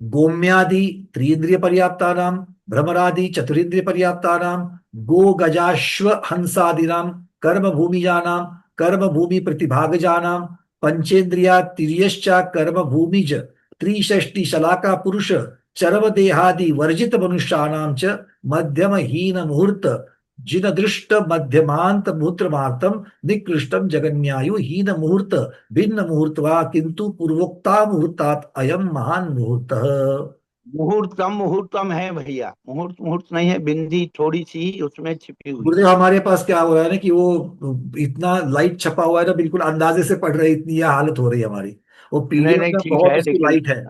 गोम्यादि त्रिन्द्रिय पर्याप्तानाम, भ्रमरादि चतुरिन्द्रिय पर्याप्तानाम, गो गजाश्व हंसादिनाम कर्म भूमिजानाम कर्म भूमि प्रतिभागजानाम, पंचेन्द्रिया तिर्यश्चा कर्म भूमिज त्रिषष्टि शलाका पुरुष चरम देहादि वर्जित मनुष्याणाम च मध्यम हीन मुहूर्त जिन दृष्ट मध्यमांत मुहूर्तमार्तम निकृष्टम जगन्यायु हीन मुहूर्त भिन्न मुहूर्त वा किंतु पूर्वोक्ता मुहूर्तात् अयम महान मुहूर्त। मुहूर्तम मुहूर्तम है भैया, मुहूर्त मुहूर्त नहीं है, बिंदी थोड़ी सी उसमें छिपी हुई। गुरुदेव हमारे पास क्या हो रहा है ना कि वो इतना लाइट छपा हुआ है ना, बिल्कुल अंदाजे से पढ़ रहे, इतनी यह हालत हो रही है हमारी। वो नहीं पीडीएफ नहीं, में ठीक बहुत है, उसकी लेकिन लाइट है,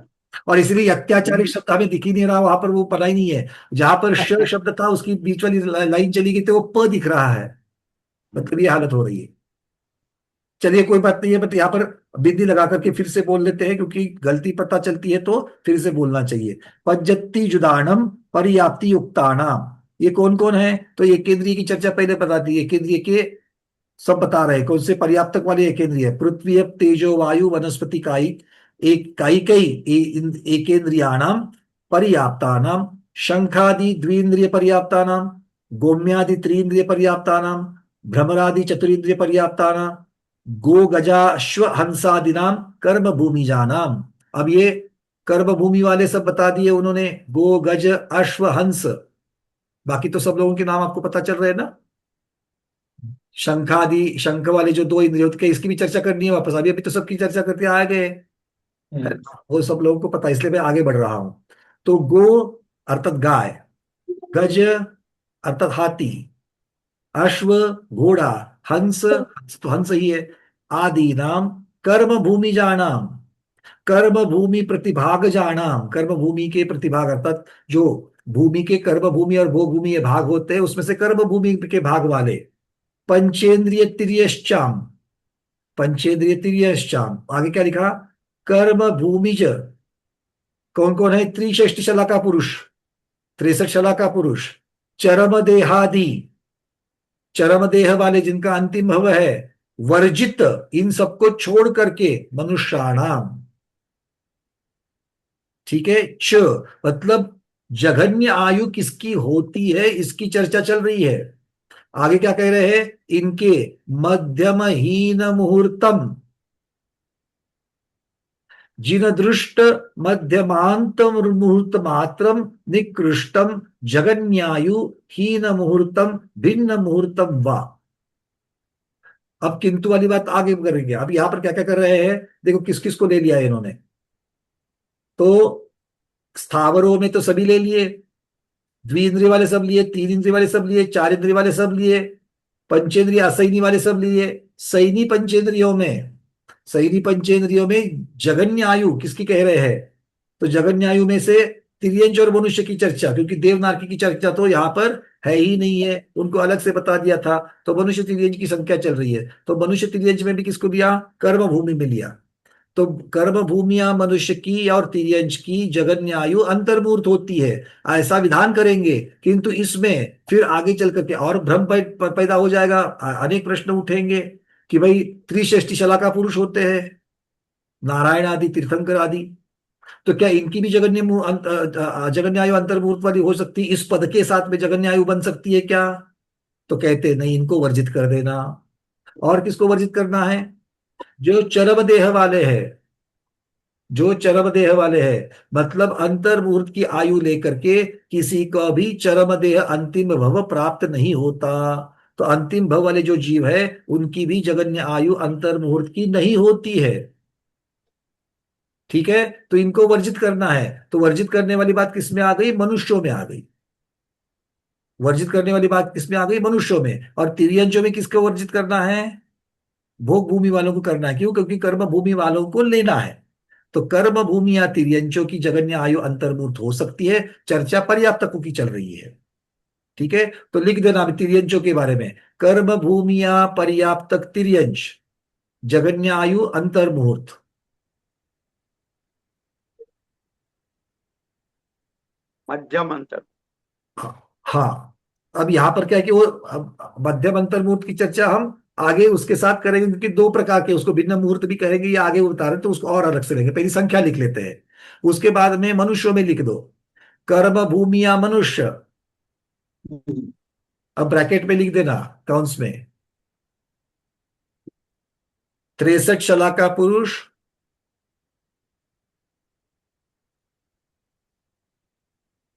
और इसलिए अत्याचारी शब्द हमें दिख ही नहीं रहा, वहां पर वो पता ही नहीं है। जहां पर श शब्द था उसकी बीच वाली लाइन चली गई तो वो प दिख रहा है, मतलब ये हालत हो रही है। चलिए कोई बात नहीं है, बट यहाँ पर बिंदी लगा करके फिर से बोल लेते हैं, क्योंकि गलती पता चलती है तो फिर से बोलना चाहिए। पज्जति जुदानम पर्याप्ति युक्तानाम, ये कौन कौन है? तो ये केंद्रीय की चर्चा पहले बता दी है। केंद्रीय के सब बता रहे हैं कौन से पर्याप्तक वाले केंद्रीय है। पृथ्वी अप तेजो वायु वनस्पति कायिक एक कायिकई एकेन्द्रियाणाम पर्याप्तानाम, शंखादि द्विन्द्रिय पर्याप्तानाम, गोम्यादि त्रिन्द्रिय पर्याप्तानाम, भ्रमरादि चतुरिन्द्रिय पर्याप्तानाम, गो गजाश्व हंसादिनाम कर्म भूमि जानाम। अब ये कर्म भूमि वाले सब बता दिए उन्होंने, गो गज अश्व हंस। बाकी तो सब लोगों के नाम आपको पता चल रहे हैं ना। शंखादि, शंख वाले जो 2 इंद्रिय होते हैं, इसकी भी चर्चा करनी है वापस। अभी अभी तो सबकी चर्चा करते आ गए, वो सब लोगों को पता है, इसलिए मैं आगे बढ़ रहा हूं। तो गो अर्थात गाय, गज अर्थात हाथी, अश्व घोड़ा, हंस हंस तो हंस ही है, आदि नाम कर्म भूमि जानाम, कर्म भूमि प्रतिभाग जानाम। कर्म भूमि के प्रतिभाग अर्थात जो भूमि के कर्म भूमि और भोग भूमि ये भाग होते हैं, उसमें से कर्म भूमि के भाग वाले। पंचेंद्रिय तिर्यश्चाम, पंचेंद्रिय तिर्यश्चाम, आगे क्या लिखा? कर्म भूमिज कौन कौन है? त्रिषष्टि शलाका पुरुष, 63 शलाका पुरुष, चरम देहादि, चरम देह वाले जिनका अंतिम भव है, वर्जित इन सबको छोड़ करके मनुष्याणाम। ठीक है, च मतलब जघन्य आयु किसकी होती है इसकी चर्चा चल रही है। आगे क्या कह रहे हैं? इनके मध्यमहीन मुहूर्तम, जिन दृष्ट मध्यमांत मुहूर्त मात्रम निकृष्टम जगन्यायु हीन मुहूर्तम भिन्न मुहूर्तम वा। अब किंतु वाली बात आगे करेंगे। अब यहां पर क्या क्या कर रहे हैं, देखो किस किस को ले लिया है इन्होंने। तो स्थावरों में तो सभी ले लिए, द्विइंद्रिय वाले सब लिए, 3 इंद्रिय वाले सब लिए, 4 इंद्रिय वाले सब लिए, पंचेंद्रिय असैनी वाले सब लिए। सैनी पंचेंद्रियों में, सैनी पंचेंद्रियों में जगन्य आयु किसकी कह रहे हैं? तो जगन्य आयु में से तिर्यंज और मनुष्य की चर्चा, क्योंकि देवनारकी की चर्चा तो यहाँ पर है ही नहीं है, उनको अलग से बता दिया था। तो मनुष्य तिर्यंज की संख्या चल रही है, तो मनुष्य तिर्यंज में भी किसको लिया? कर्म भूमि में लिया। तो कर्म भूमिया मनुष्य की और तिर्यंज की जगन्य आयु अंतर्मूर्त होती है, ऐसा विधान करेंगे। किंतु इसमें फिर आगे चल करके और भ्रम पैदा हो जाएगा, अनेक प्रश्न उठेंगे कि भाई त्रिषष्टि शलाका पुरुष होते हैं, नारायण आदि, तीर्थंकर आदि, तो क्या इनकी भी जगन्य आयु अंतर्मूर्त वाली हो सकती? इस पद के साथ में जगन्य आयु बन सकती है क्या? तो कहते हैं नहीं, इनको वर्जित कर देना। और किसको वर्जित करना है? जो चरम देह वाले हैं, जो चरम देह वाले हैं, मतलब अंतर्मुहूर्त की आयु लेकर के किसी का भी चरम देह अंतिम भव प्राप्त नहीं होता। तो अंतिम भव वाले जो जीव है उनकी भी जगन्य आयु अंतर्मुहूर्त की नहीं होती है। ठीक है, तो इनको वर्जित करना है। तो वर्जित करने वाली बात किसमें आ गई? मनुष्यों में आ गई। वर्जित करने वाली बात किसमें आ गई? मनुष्यों में। और तिर्यंजों में किसको वर्जित करना है? भोग भूमि वालों को करना है। क्यों? क्योंकि कर्म भूमि वालों को लेना है। तो कर्म भूमि या तिर्यंचों की जगन्य आयु अंतर्मुहूर्त हो सकती है। चर्चा पर्याप्तकों की चल रही है। ठीक है, तो लिख देना अभी तिर्यंचों के बारे में, कर्म भूमि या पर्याप्तक तिर्यंच जगन्य आयु अंतर्मुहूर्त। मध्यम अंतर। हाँ, अब यहां पर क्या है कि वो मध्यम अंतर्मुहूर्त की चर्चा हम आगे उसके साथ करेंगे, क्योंकि दो प्रकार के, उसको भिन्न मुहूर्त भी कहेंगे, या आगे वो बता रहे हैं, तो उसको और अलग से लेंगे। पहली संख्या लिख लेते हैं, उसके बाद में मनुष्यों में लिख दो, कर्म भूमि या मनुष्य। अब ब्रैकेट में लिख देना, काउंस में 63 शलाका पुरुष,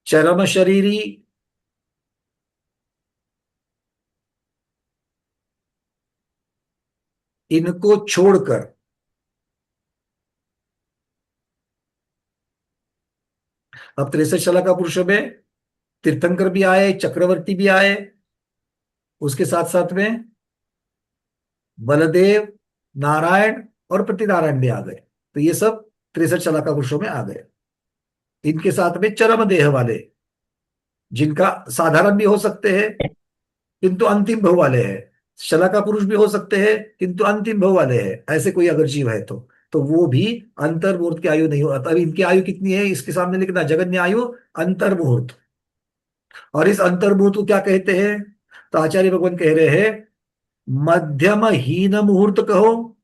चरम शरीरी, इनको छोड़कर अब 63 शलाका पुरुषों में तीर्थंकर भी आए, चक्रवर्ती भी आए, उसके साथ साथ में बलदेव, नारायण और प्रतिनारायण भी आ गए। तो ये सब 63 शलाका पुरुषों में आ गए। इनके साथ में चरम देह वाले, जिनका साधारण भी हो सकते हैं किंतु अंतिम भव वाले हैं, शलाका पुरुष भी हो सकते हैं किंतु अंतिम भव वाले हैं, ऐसे कोई अगर जीव है तो वो भी अंतर्मुहूर्त की आयु नहीं होता। अब इनकी आयु कितनी है इसके सामने लिखना, जगन्य आयु अंतर्मुहूर्त। और इस अंतर्मुहूर्त को क्या कहते हैं? तो आचार्य भगवान कह रहे हैं मध्यम हीन मुहूर्त कहो,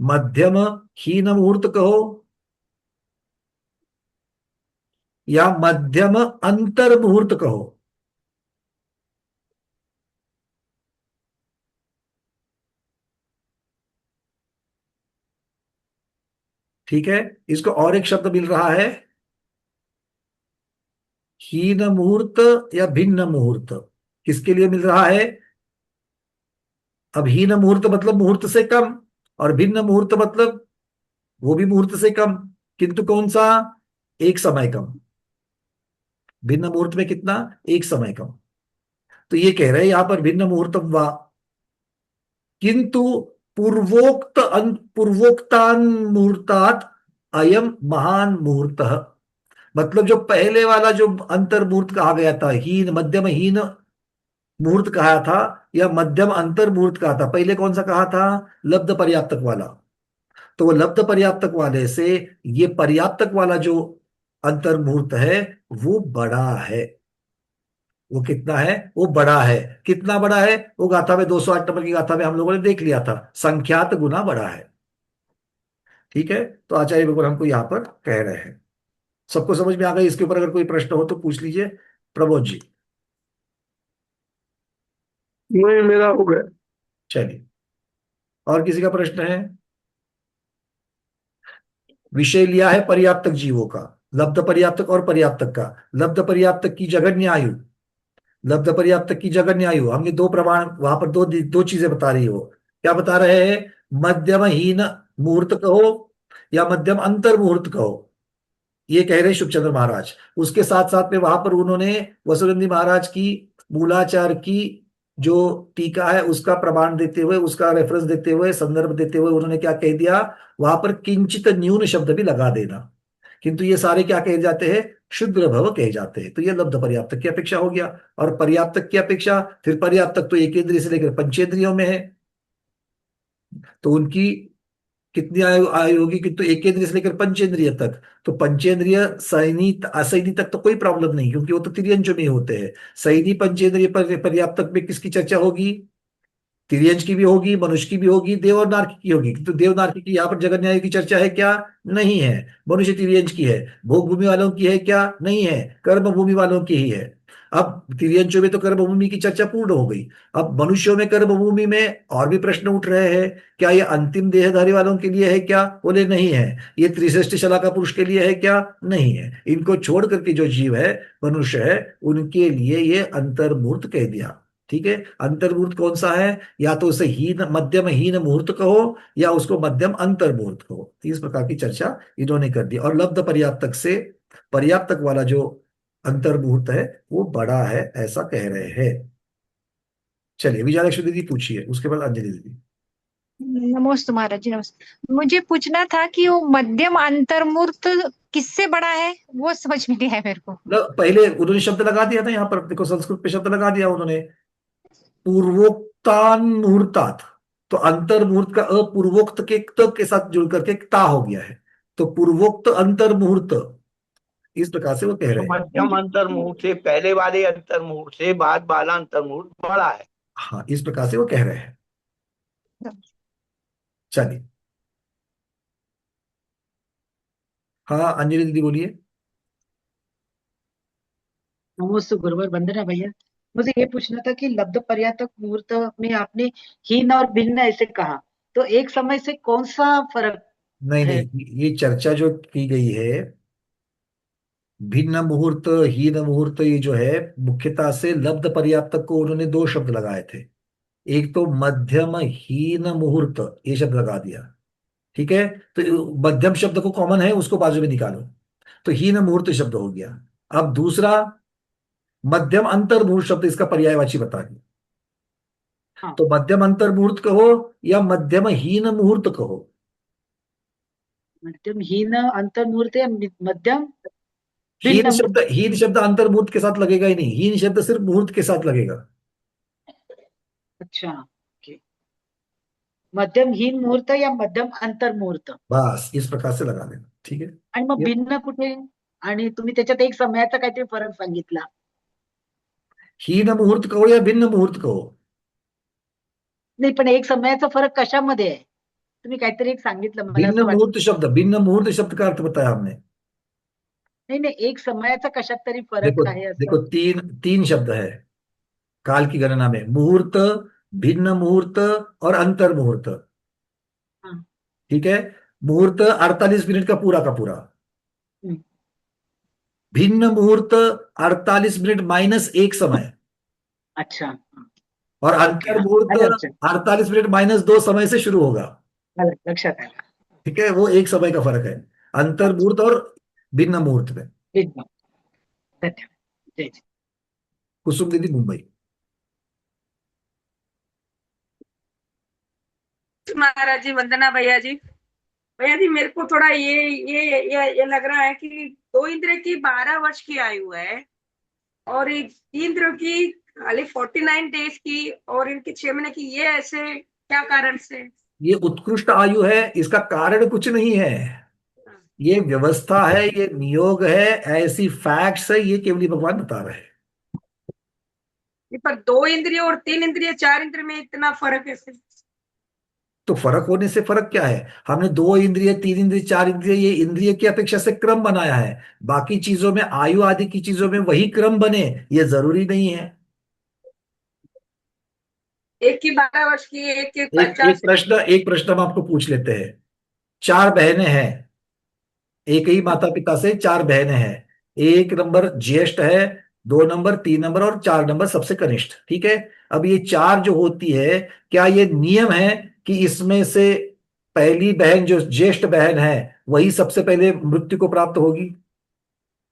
मध्यम हीन मुहूर्त कहो, या मध्यम अंतर मुहूर्त कहो। ठीक है, इसको और एक शब्द मिल रहा है, हीन मुहूर्त या भिन्न मुहूर्त। किसके लिए मिल रहा है? अब हीन मुहूर्त मतलब मुहूर्त से कम, और भिन्न मुहूर्त मतलब वो भी मुहूर्त से कम, किंतु कौन सा? एक समय कम। भिन्न मुहूर्त में कितना? एक समय कम। तो ये कह रहे हैं यहां पर भिन्न मुहूर्त वा, किंतु पूर्वोक्तान मुहूर्तात अयम महान मुहूर्त। मतलब जो पहले वाला जो अंतर मुहूर्त कहा गया था, हीन मध्यम हीन मुहूर्त कहा था या मध्यम अंतर मुहूर्त कहा था, पहले कौन सा कहा था? लब्ध पर्याप्तक वाला। तो वो लब्ध पर्याप्तक वाले से ये पर्याप्तक वाला जो अंतर मुहूर्त है वो बड़ा है। वो कितना है? वो बड़ा है। कितना बड़ा है? वो गाथा में 208 नंबर की गाथा में हम लोगों ने देख लिया था, संख्यात गुना बड़ा है। ठीक है, तो आचार्य भगवान हमको यहां पर कह रहे हैं। सबको समझ में आ गई? इसके ऊपर अगर कोई प्रश्न हो तो पूछ लीजिए। प्रबोध जी। नहीं, मेरा हो गया। चलिए, और किसी का प्रश्न है? विषय लिया है पर्याप्तक जीवों का, लब्ध पर्याप्तक और पर्याप्तक का। लब्ध पर्याप्तक की जगन्य आयु, लब्ध पर्याप्तक की जगन्य आयु, हमने दो प्रमाण वहां पर दो चीजें बता रही हो। क्या बता रहे हैं? मध्यम हीन मुहूर्त कहो या मध्यम अंतर मुहूर्त कहो, ये कह रहे हैं शुभचंद्र महाराज। उसके साथ साथ में वहां पर उन्होंने वसुनंदी महाराज की मूलाचार की जो टीका है उसका प्रमाण देते हुए, उसका रेफरेंस देते हुए, संदर्भ देते हुए उन्होंने क्या कह दिया? वहां पर किंचित न्यून शब्द भी लगा देना, किंतु ये सारे क्या कहे जाते हैं? शुद्र भव कहे जाते हैं। तो ये लब्ध पर्याप्तक की अपेक्षा हो गया। और पर्याप्तक की अपेक्षा, फिर पर्याप्तक तो एक इंद्रिय से लेकर पंचेंद्रियों में है, तो उनकी कितनी आयु होगी? कि तो एक इंद्रिय से लेकर पंचेंद्रिय तक। तो पंचेंद्रिय सैनी असैनी तक तो कोई प्रॉब्लम नहीं, क्योंकि वो तो तिर्यंचों में होते हैं। सैनी पंचेंद्रिय पर्याप्तक में किसकी चर्चा होगी? तिर्यंज की भी होगी, मनुष्य की भी होगी, देव और नारकी की होगी। तो देव नारकी की यहाँ पर जगन न्याय की चर्चा है क्या? नहीं है। मनुष्य तिर्यंज की है। भोग भूमि वालों की है क्या? नहीं है। कर्म भूमि वालों की ही है। अब तिर्यंजों में तो कर्म भूमि की चर्चा पूर्ण हो गई। अब मनुष्यों में कर्म भूमि में और भी प्रश्न उठ रहे हैं। क्या ये अंतिम देहधारी वालों के लिए है क्या? बोले नहीं है। ये त्रिश्रेष्ठ शला का पुरुष के लिए है क्या? नहीं है। इनको छोड़ करके जो जीव है, मनुष्य है, उनके लिए ये अंतर्मूर्त कह दिया। ठीक है। अंतर्मूर्त कौन सा है? या तो उसे हीन मध्यम हीन मुहूर्त कहो, या उसको मध्यम अंतर्मुहूर्त कहो। इस प्रकार की चर्चा इन्होंने कर दी। और लब्ध पर्याप्तक से पर्याप्तक वाला जो अंतर्मुहूर्त है वो बड़ा है, ऐसा कह रहे हैं। चलिए विजयलक्ष्मी दीदी पूछिए, उसके बाद अंजलि दीदी। नमस्ते महाराज जी, नमस्ते। मुझे पूछना था कि वो मध्यम अंतर्मूर्त किससे बड़ा है, वो समझ में नहीं आया मेरे को। पहले उन्होंने शब्द लगा दिया था यहाँ पर, देखो संस्कृत पे शब्द लगा दिया उन्होंने, पूर्वोक्तान मुहूर्तात। तो अंतर मुहूर्त का अपूर्वोक्त के त के साथ जुड़ करके ता हो गया है। तो पूर्वोक्त अंतर मुहूर्त, इस प्रकार से वो कह रहे हैं। मध्यम अंतर मुहूर्त से पहले वाले अंतर मुहूर्त से बाद वाला अंतर मुहूर्त बड़ा है। हाँ, इस प्रकार से वो कह रहे हैं। चलिए, हाँ अंजलि दीदी बोलिए। नमस्ते गुरुवर, वंदना भैया। मुझे ये पूछना था कि लब्ध पर्याप्तक मुहूर्त में आपने हीन और भिन्न ऐसे कहा, तो एक समय से कौन सा फर्क नहीं है? नहीं, ये चर्चा जो की गई है, भिन्न मुहूर्त हीन मुहूर्त, ये जो है मुख्यतः से लब्ध पर्याप्तक को उन्होंने दो शब्द लगाए थे। एक तो मध्यम हीन मुहूर्त, ये शब्द लगा दिया। ठीक है। तो मध्यम शब्द को कॉमन है, उसको बाजू में निकालो, तो हीन मुहूर्त शब्द हो गया। अब दूसरा मध्यम अंतर मुहूर्त शब्द इसका पर्यायवाची बता दिया। हाँ। तो मध्यम अंतर मुहूर्त कहो या मध्यम हीन मुहूर्त कहो। मध्यम हीन अंतर मुहूर्त या मध्यम हीन भिन्न शब्द, हीन शब्द अंतर मुहूर्त के साथ लगेगा ही नहीं, हीन शब्द सिर्फ मुहूर्त के साथ लगेगा। अच्छा, ओके। मध्यम हीन मुहूर्त या मध्यम अंतर मुहूर्त, बस इस प्रकार से लगा देना। ठीक है। आणि मग भिन्न कुठे? आणि तुम्ही त्याच्यात एक समयाचा काहीतरी फरक सांगितला। हीन मुहूर्त कहो या भिन्न मुहूर्त कहो। नाही, पण एक समयाचा फरक कशामध्ये आहे? तुम्ही काहीतरी एक सांगितलं, मला भिन्न असं वाटतं. मुहूर्त शब्द, भिन्न मुहूर्त शब्द का अर्थ बताया हमने। नाही नाही, एक समयाचा कशात तरी फरक देखो आहे असं. देखो, तीन तीन शब्द है काल की गणना में, मुहूर्त, भिन्न मुहूर्त और अंतर मुहूर्त। हाँ। ठीक है। मुहूर्त 48 मिनट का पूरा। हम्म। भिन्न मुहूर्त 48 मिनट माइनस एक समय। अच्छा, और अंतर मुहूर्त आलं लक्षात. 48 मिनट माइनस 2 समय से शुरू होगा। आलं, लक्षात आलं. ठीक है। वो एक समय का फर्क है अंतर मुहूर्त और भिन्न मुहूर्त में। एकदम. धन्यवाद. जय जय. कुसुम दीदी मुंबई। महाराज जी, वंदना भैया जी। भैया जी, मेरे को थोड़ा ये लग रहा है कि दो इंद्र की 12 वर्ष की आयु है और इंद्र की खाली 49 डेज की और इनकी 6 महीने की, ये ऐसे क्या कारण से? ये उत्कृष्ट आयु है, इसका कारण कुछ नहीं है, ये व्यवस्था है, ये नियोग है, ऐसी फैक्ट्स है, ये केवली भगवान बता रहे हैं। पर 2 इंद्रिय और 3 इंद्रिय 4 इंद्रिय में इतना फर्क कैसे? तो फर्क होने से फर्क क्या है? हमने 2 इंद्रिय, 3 इंद्रिय, 4 इंद्रिय, ये इंद्रिय की अपेक्षा से क्रम बनाया है। बाकी चीजों में, आयु आदि की चीजों में वही क्रम बने, ये जरूरी नहीं है। एक की 12 वर्ष की, एक की 50। एक प्रश्न हम आपको पूछ लेते हैं। 4 बहनें हैं, एक ही माता पिता से 4 बहनें हैं। 1 नंबर ज्येष्ठ है, 2 नंबर, 3 नंबर और 4 नंबर सबसे कनिष्ठ। ठीक है। अब ये 4 जो होती है, क्या ये नियम है कि इसमें से पहली बहन जो ज्येष्ठ बहन है वही सबसे पहले मृत्यु को प्राप्त होगी,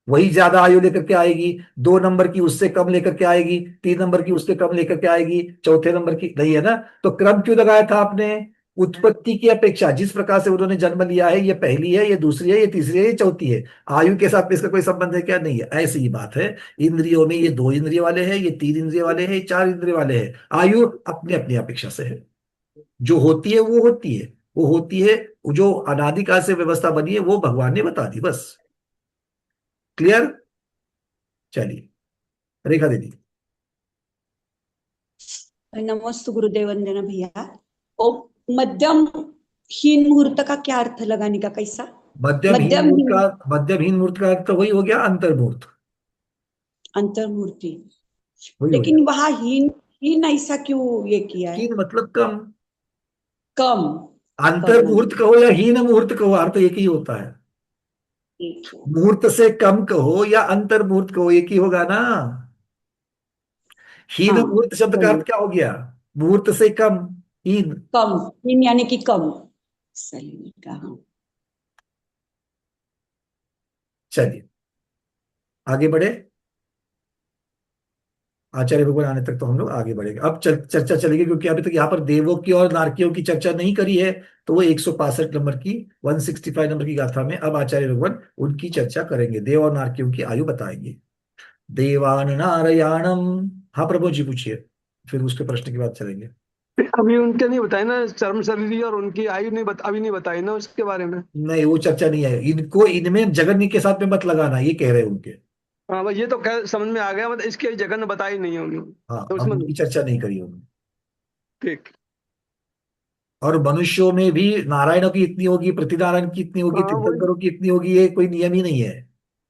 वही ज्यादा आयु लेकर के आएगी? 2 नंबर की उससे कम लेकर के आएगी, 3 नंबर की उससे कम लेकर के आएगी, चौथे नंबर की नहीं, है ना? तो क्रम क्यों लगाया था आपने? उत्पत्ति की अपेक्षा, जिस प्रकार से उन्होंने जन्म लिया है, ये पहली है, ये दूसरी है, ये तीसरी है, ये चौथी है, आयु के साथ में इसका कोई संबंध है क्या? नहीं है। ऐसी ही बात है इंद्रियों में, ये 2 इंद्रिय वाले हैं, ये 3 इंद्रिय वाले हैं, ये 4 इंद्रिय वाले हैं। आयु अपने अपनी अपेक्षा से है, जो होती है वो होती है, वो होती है, जो अनादिकाल से व्यवस्था बनी है वो भगवान ने बता दी, बस। क्लियर? चलिए रेखा दीदी। नमस्ते गुरुदेव वंदना भैया। ओ मध्यम हीन मुहूर्त का क्या अर्थ लगाने का कैसा? मध्यमहीन मुहूर्त का अर्थ वही हो गया अंतर्मुहूर्त, अंतर्मूर्ति। वही हो लेकिन गया। वहां हीन हीन ऐसा क्यों ये किया है? हीन मतलब कम। कम। अंतर्मुहूर्त कहो या हीन मुहूर्त कहो, अर्थ एक ही होता है। मुहूर्त से कम कहो या अंतर्मुहूर्त कहो, एक ही होगा ना। हीन हाँ, मुहूर्त शब्द का अर्थ क्या हो गया? मुहूर्त से कम, हीन। कम, हीन यानी कि कम। सही कहा। चलिए आगे बढ़े। आचार्य भगवान आने तक तो हम लोग आगे बढ़ेंगे। अब चर्चा चलेगी, क्योंकि अभी तक यहाँ पर देवों की और नारकियों की चर्चा नहीं करी है। तो वो 165 नंबर की 165 नंबर की गाथा में अब आचार्य भगवान उनकी चर्चा करेंगे, देव और नारकियों की आयु बताएंगे। देवान नारयाणम। हाँ प्रभु जी पूछिए, फिर उसके प्रश्न के बाद चलेंगे। अभी उनके नहीं बताए ना, चर्म शरीर और उनकी आयु नहीं अभी नहीं बताई ना उसके बारे में। नहीं वो चर्चा नहीं है, इनको इनमें जगन्य के साथ में मत लगाना, ये कह रहे हैं उनके। हाँ भाई, ये तो समझ में आ गया, मतलब इसके जगह ने बताई नहीं है उन्होंने। हाँ तो अब उसमें उनकी चर्चा नहीं करी उन्होंने। ठीक। और मनुष्यों में भी नारायणों की इतनी होगी, पृथ्वीनारायण की इतनी होगी, हाँ वही। तीर्थंकरों की इतनी होगी, ये कोई नियम ही नहीं है।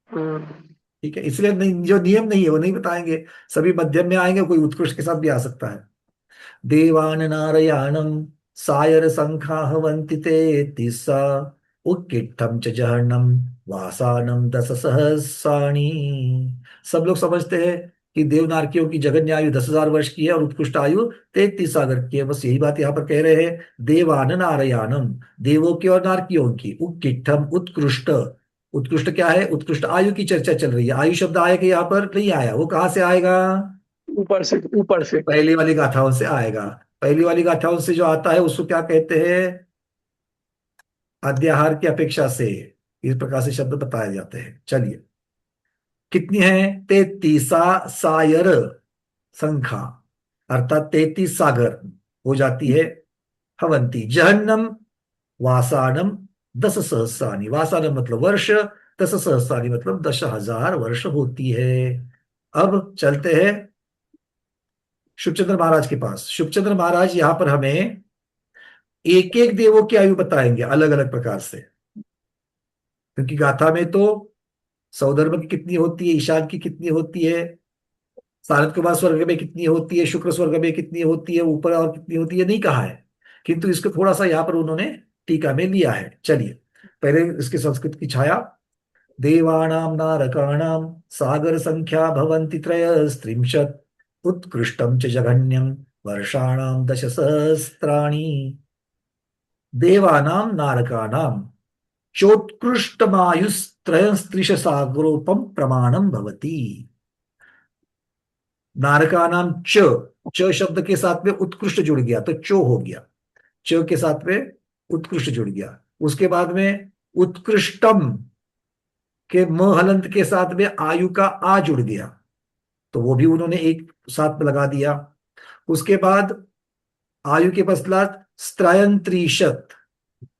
हाँ। ठीक है, इसलिए नहीं, जो नियम नहीं है वो नहीं बताएंगे। सभी मध्यम में आएंगे, कोई उत्कृष्ट के साथ भी आ सकता है। देवान नारयाणम सायर संख्याहवन्ति ते तिस्सा उत्किट्ठम च जहन्नम वासानम 10 सहस्राणि। सब लोग समझते हैं कि देवनारकियों की जगन्य आयु 10,000 वर्ष की है और उत्कृष्ट आयु 33 सागर की है। बस यही बात यहाँ पर कह रहे हैं। देवान नारयाणम, देवों की और नारकियों की। उत्किट्ठम उत्कृष्ट, उत्कृष्ट क्या है? उत्कृष्ट आयु की चर्चा चल रही है। आयु शब्द आया कि यहाँ पर नहीं आया, वो कहाँ से आएगा? ऊपर से, ऊपर से। पहली वाली गाथाओं से आएगा। पहली वाली गाथाओं से जो आता है उसको क्या कहते हैं? अध्याहार की अपेक्षा से इस प्रकार से शब्द बताए जाते हैं। चलिए कितनी है? 33 सायर संख्या, अर्थात 33 सागर हो जाती है। हवंती जहन्नम वासानम 10 सहस्राणि। वासानम मतलब वर्ष, 10 सहस्राणि मतलब 10,000 वर्ष होती है। अब चलते हैं शुभचंद्र महाराज के पास। शुभचंद्र महाराज यहां पर हमें एक एक देवों की आयु बताएंगे अलग अलग प्रकार से, क्योंकि गाथा में तो सौधर्म की कितनी होती है, ईशान की कितनी होती है, सारद कुमार स्वर्ग में कितनी होती है, शुक्र स्वर्ग में कितनी होती है, ऊपर और कितनी होती है नहीं कहा है। किंतु इसको थोड़ा सा यहाँ पर उन्होंने टीका में लिया है। चलिए पहले इसके संस्कृत की छाया। देवानां नारकाणां सागर संख्या भवन्ति त्रयस्त्रिंशत् उत्कृष्टं च जघन्यं वर्षाणां 10 सहस्राणि। देवानां नारकाणां चोत्कृष्टमायुस्त्रयस्त्रिश सागरोपम प्रमाणम भवति। नारकानां च शब्द के साथ में उत्कृष्ट जुड़ गया तो चो हो गया, च के साथ में उत्कृष्ट जुड़ गया। उसके बाद में उत्कृष्टम के म हलंत के साथ में आयु का आ जुड़ गया, तो वो भी उन्होंने एक साथ में लगा दिया। उसके बाद आयु के पश्चात स्त्रयंत्रिशत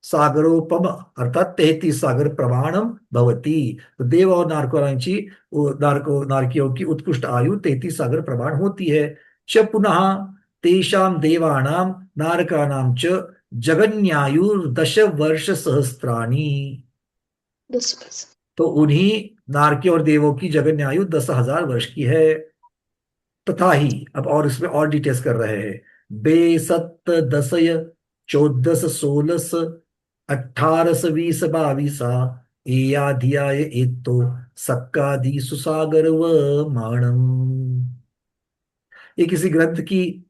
सागरोपम अर्थात 33 सागर प्रमाणम भवती। तो देव और नारकियों की उत्कृष्ट आयु 33 सागर प्रमाण होती है। च पुनः तेषां देवानां नारकानां च जगन्यायुर 10 वर्ष सहस्राणि। तो उन्हीं नारकी और देवों की जगन्यायु 10,000 वर्ष की है। तथा ही अब और इसमें और डिटेल्स कर रहे हैं। बे सत्त दसय 14 16 18 20 22 एयाध्याय एतो सक्कादि सुसागर व माणम। ये किसी ग्रंथ की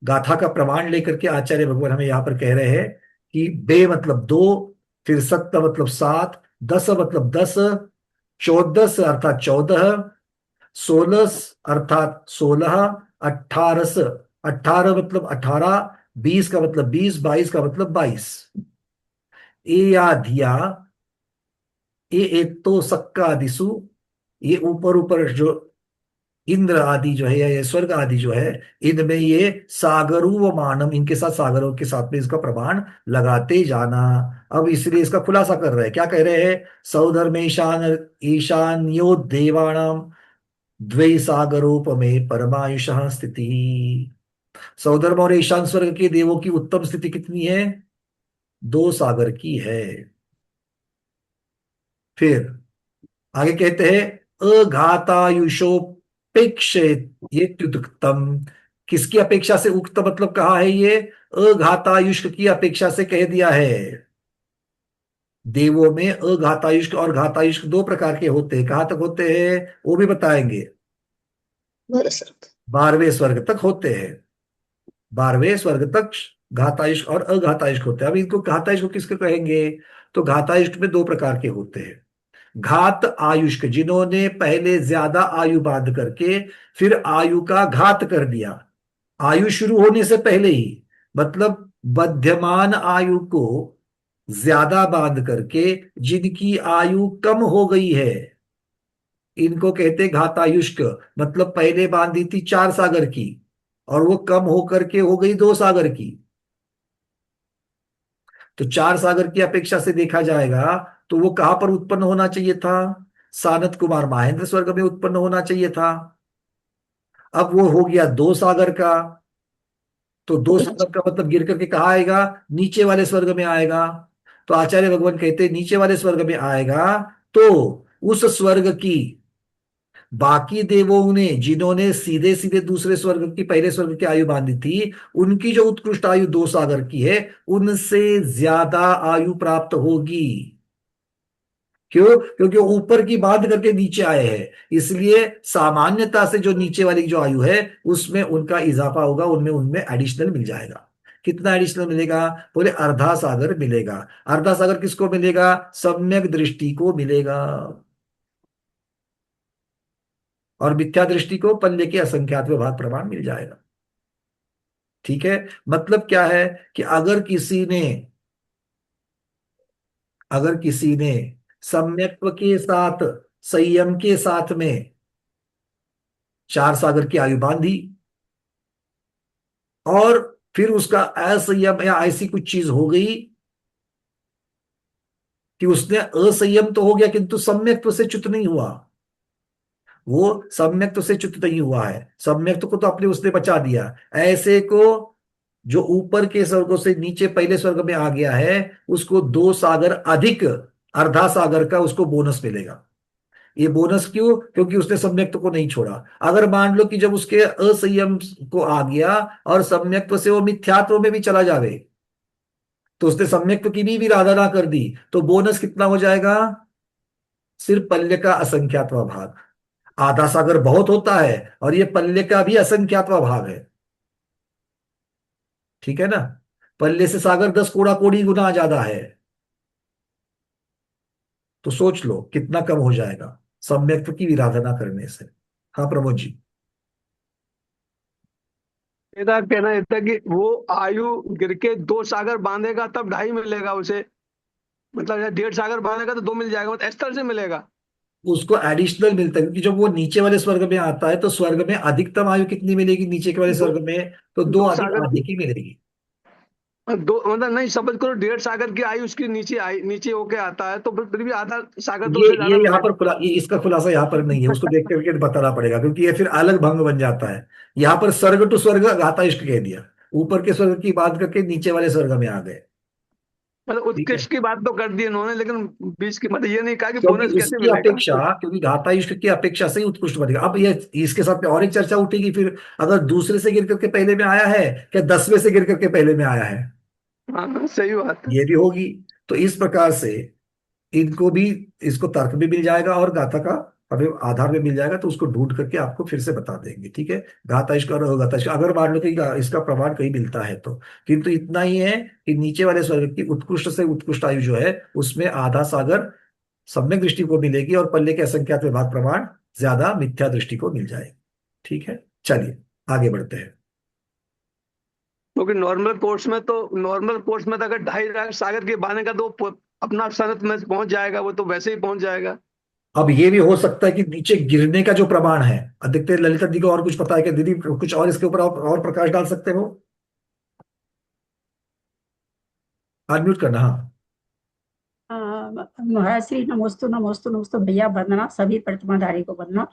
गाथा का प्रमाण लेकर के आचार्य भगवान हमें यहां पर कह रहे हैं कि बे मतलब 2, फिर सत्त मतलब 7, 10 मतलब 10, 14 अर्थात 14, 16 अर्थात 16, 18 मतलब 18, 20 का मतलब 20, 22 का मतलब 22। ए या धिया ए तो सक्का दिसु, ये ऊपर ऊपर जो इंद्र आदि जो है या ये स्वर्ग आदि जो है, इनमें ये सागरु व मानम, इनके साथ सागरों के साथ में इसका प्रमाण लगाते जाना। अब इसलिए इसका खुलासा कर रहे हैं। क्या कह रहे हैं? सौधर्म ईशान ईशान्यो देवाणाम द्वै सागरोपमे परमायुषः स्थिति। सौधर्म और ईशान स्वर्ग के देवों की उत्तम स्थिति कितनी है? 2 सागर की है। फिर आगे कहते हैं अघातायुषोपेक्षेत्युक्तम। किसकी अपेक्षा से उक्त मतलब कहा है? ये अघातायुष की अपेक्षा से कह दिया है। देवों में अघातायुष और घातायुष 2 प्रकार के होते हैं। कहाँ तक होते हैं वो भी बताएंगे। 12वें स्वर्ग तक होते हैं। 12वें स्वर्ग तक घातायुष और अघातायुष होते हैं। अब इनको घातायुष को किसको कहेंगे? तो घातायुष में 2 प्रकार के होते हैं। घात आयुष्क, जिन्होंने पहले ज्यादा आयु बांध करके फिर आयु का घात कर दिया, आयु शुरू होने से पहले ही, मतलब बध्यमान आयु को ज्यादा बांध करके जिनकी आयु कम हो गई है, इनको कहते घातायुष्क। मतलब पहले बांधी थी 4 सागर की और वो कम होकर के हो गई 2 सागर की। तो 4 सागर की अपेक्षा से देखा जाएगा तो वो कहां पर उत्पन्न होना चाहिए था? सानत कुमार महेंद्र स्वर्ग में उत्पन्न होना चाहिए था। अब वो हो गया 2 सागर का, तो 2 सागर का मतलब गिर करके कहा आएगा? नीचे वाले स्वर्ग में आएगा। तो आचार्य भगवान कहते हैं नीचे वाले स्वर्ग में आएगा तो उस स्वर्ग की बाकी देवों ने, जिन्होंने सीधे सीधे दूसरे स्वर्ग की पहले स्वर्ग की आयु बांधी थी, उनकी जो उत्कृष्ट आयु 2 सागर की है, उनसे ज्यादा आयु प्राप्त होगी। क्यों? क्योंकि वो ऊपर की बांध करके नीचे आए हैं, इसलिए सामान्यता से जो नीचे वाली जो आयु है उसमें उनका इजाफा होगा, उनमें उनमें एडिशनल मिल जाएगा। कितना एडिशनल मिलेगा? बोले अर्धा सागर मिलेगा। अर्धा सागर किसको मिलेगा? सम्यक दृष्टि को मिलेगा, और मिथ्या दृष्टि को पल्ले के असंख्यात विभाग प्रमाण मिल जाएगा। ठीक है? मतलब क्या है कि अगर किसी ने सम्यक्त्व के साथ, संयम के साथ में 4 सागर की आयु बांधी और फिर उसका असंयम या ऐसी कुछ चीज हो गई कि उसने असंयम तो हो गया किंतु सम्यक्त्व से च्युत नहीं हुआ, वो सम्यक्त्व से च्युत नहीं हुआ है, सम्यक्त्व को तो अपने उसने बचा दिया, ऐसे को जो ऊपर के स्वर्गों से नीचे पहले स्वर्ग में आ गया है उसको 2 सागर अधिक अर्धा सागर का उसको बोनस मिलेगा। ये बोनस क्यों? क्योंकि उसने सम्यक्त्व को नहीं छोड़ा। अगर मान लो कि जब उसके असंयम को आ गया और सम्यक्त्व से वो मिथ्यात्व में भी चला जावे, तो उसने सम्यक्त्व की भी इरादा ना कर दी, तो बोनस कितना हो जाएगा? सिर्फ पल्ले का असंख्यात्वा भाग। आधा सागर बहुत होता है और ये पल्ले का भी असंख्यात्वा भाग है। ठीक है ना? पल्ले से सागर 10 कोड़ा कोड़ी गुना ज्यादा है। तो सोच लो कितना कम हो जाएगा सम्यक्त्व की विराधना करने से। हाँ प्रमोद जी। मेरा कहना ये था कि वो आयु गिर के 2 सागर बांधेगा तब 2.5 मिलेगा उसे, मतलब या 1.5 सागर बांधेगा तो 2 मिल जाएगा, मतलब इस तरह से मिलेगा। उसको एडिशनल मिलता है क्योंकि जब वो नीचे वाले स्वर्ग में आता है तो स्वर्ग में अधिकतम आयु कितनी मिलेगी नीचे के वाले स्वर्ग में? तो 2 2 अधिक सागर अधिक ही मिलेगी। 2 मतलब नहीं, समझ करो 1.5 सागर की आयु उसकी नीचे होके आता है तो फिर भी आधा सागर तो उसे ज्यादा ये यहाँ मिलेगा। पर इसका खुलासा यहाँ पर नहीं है, उसको देख करके बताना पड़ेगा क्योंकि ये फिर अलग भंग बन जाता है। यहाँ पर स्वर्ग टू स्वर्ग घाता इष्ट कह दिया, ऊपर के स्वर्ग की बात करके नीचे वाले स्वर्ग में आ गए। मतलब उत्कृष्ट की बात तो कर दी इन्होंने, लेकिन बीच की मतलब ये नहीं कहा कि क्योंकि बोनस कैसे उसकी मिलेगा। अपेक्षा, क्योंकि घाता इष्ट की अपेक्षा से ही उत्कृष्ट बनेगा। अब ये इसके साथ में और एक चर्चा उठेगी फिर, अगर दूसरे से गिर करके पहले में आया है क्या 10वें से गिर करके पहले में आया है, हाँ सही बात है। ये भी होगी। तो इस प्रकार से इनको भी, इसको तर्क भी मिल जाएगा और गाथा का हमें आधार में मिल जाएगा, तो उसको ढूंढ करके आपको फिर से बता देंगे। ठीक है? घाता इश्क और अघाता इश्क अगर मान लो कि इसका प्रमाण कहीं मिलता है तो, किंतु इतना ही है कि नीचे वाले स्वर्ग की उत्कृष्ट से उत्कृष्ट आयु जो है उसमें आधा सागर सम्यक दृष्टि को मिलेगी और पल्ले के असंख्यात विभाग प्रमाण ज्यादा मिथ्या दृष्टि को मिल जाएगी। ठीक है? चलिए आगे बढ़ते हैं। क्योंकि नॉर्मल कोर्स में तो अगर 2.5 सागर के बहाने का तो अपना सनत में पहुंच जाएगा, वो तो वैसे ही पहुंच जाएगा। अब ये भी हो सकता है कि नीचे गिरने का जो प्रमाण है, अधिकतर ललिता दी को और कुछ पता है कि दीदी कुछ और इसके ऊपर और प्रकाश डाल सकते हो? अनम्यूट करना। हाँ महाराज श्री नमोस्तु नमोस्तु नमोस्तु भैया, वंदना सभी प्रतिमाधारी को वंदना।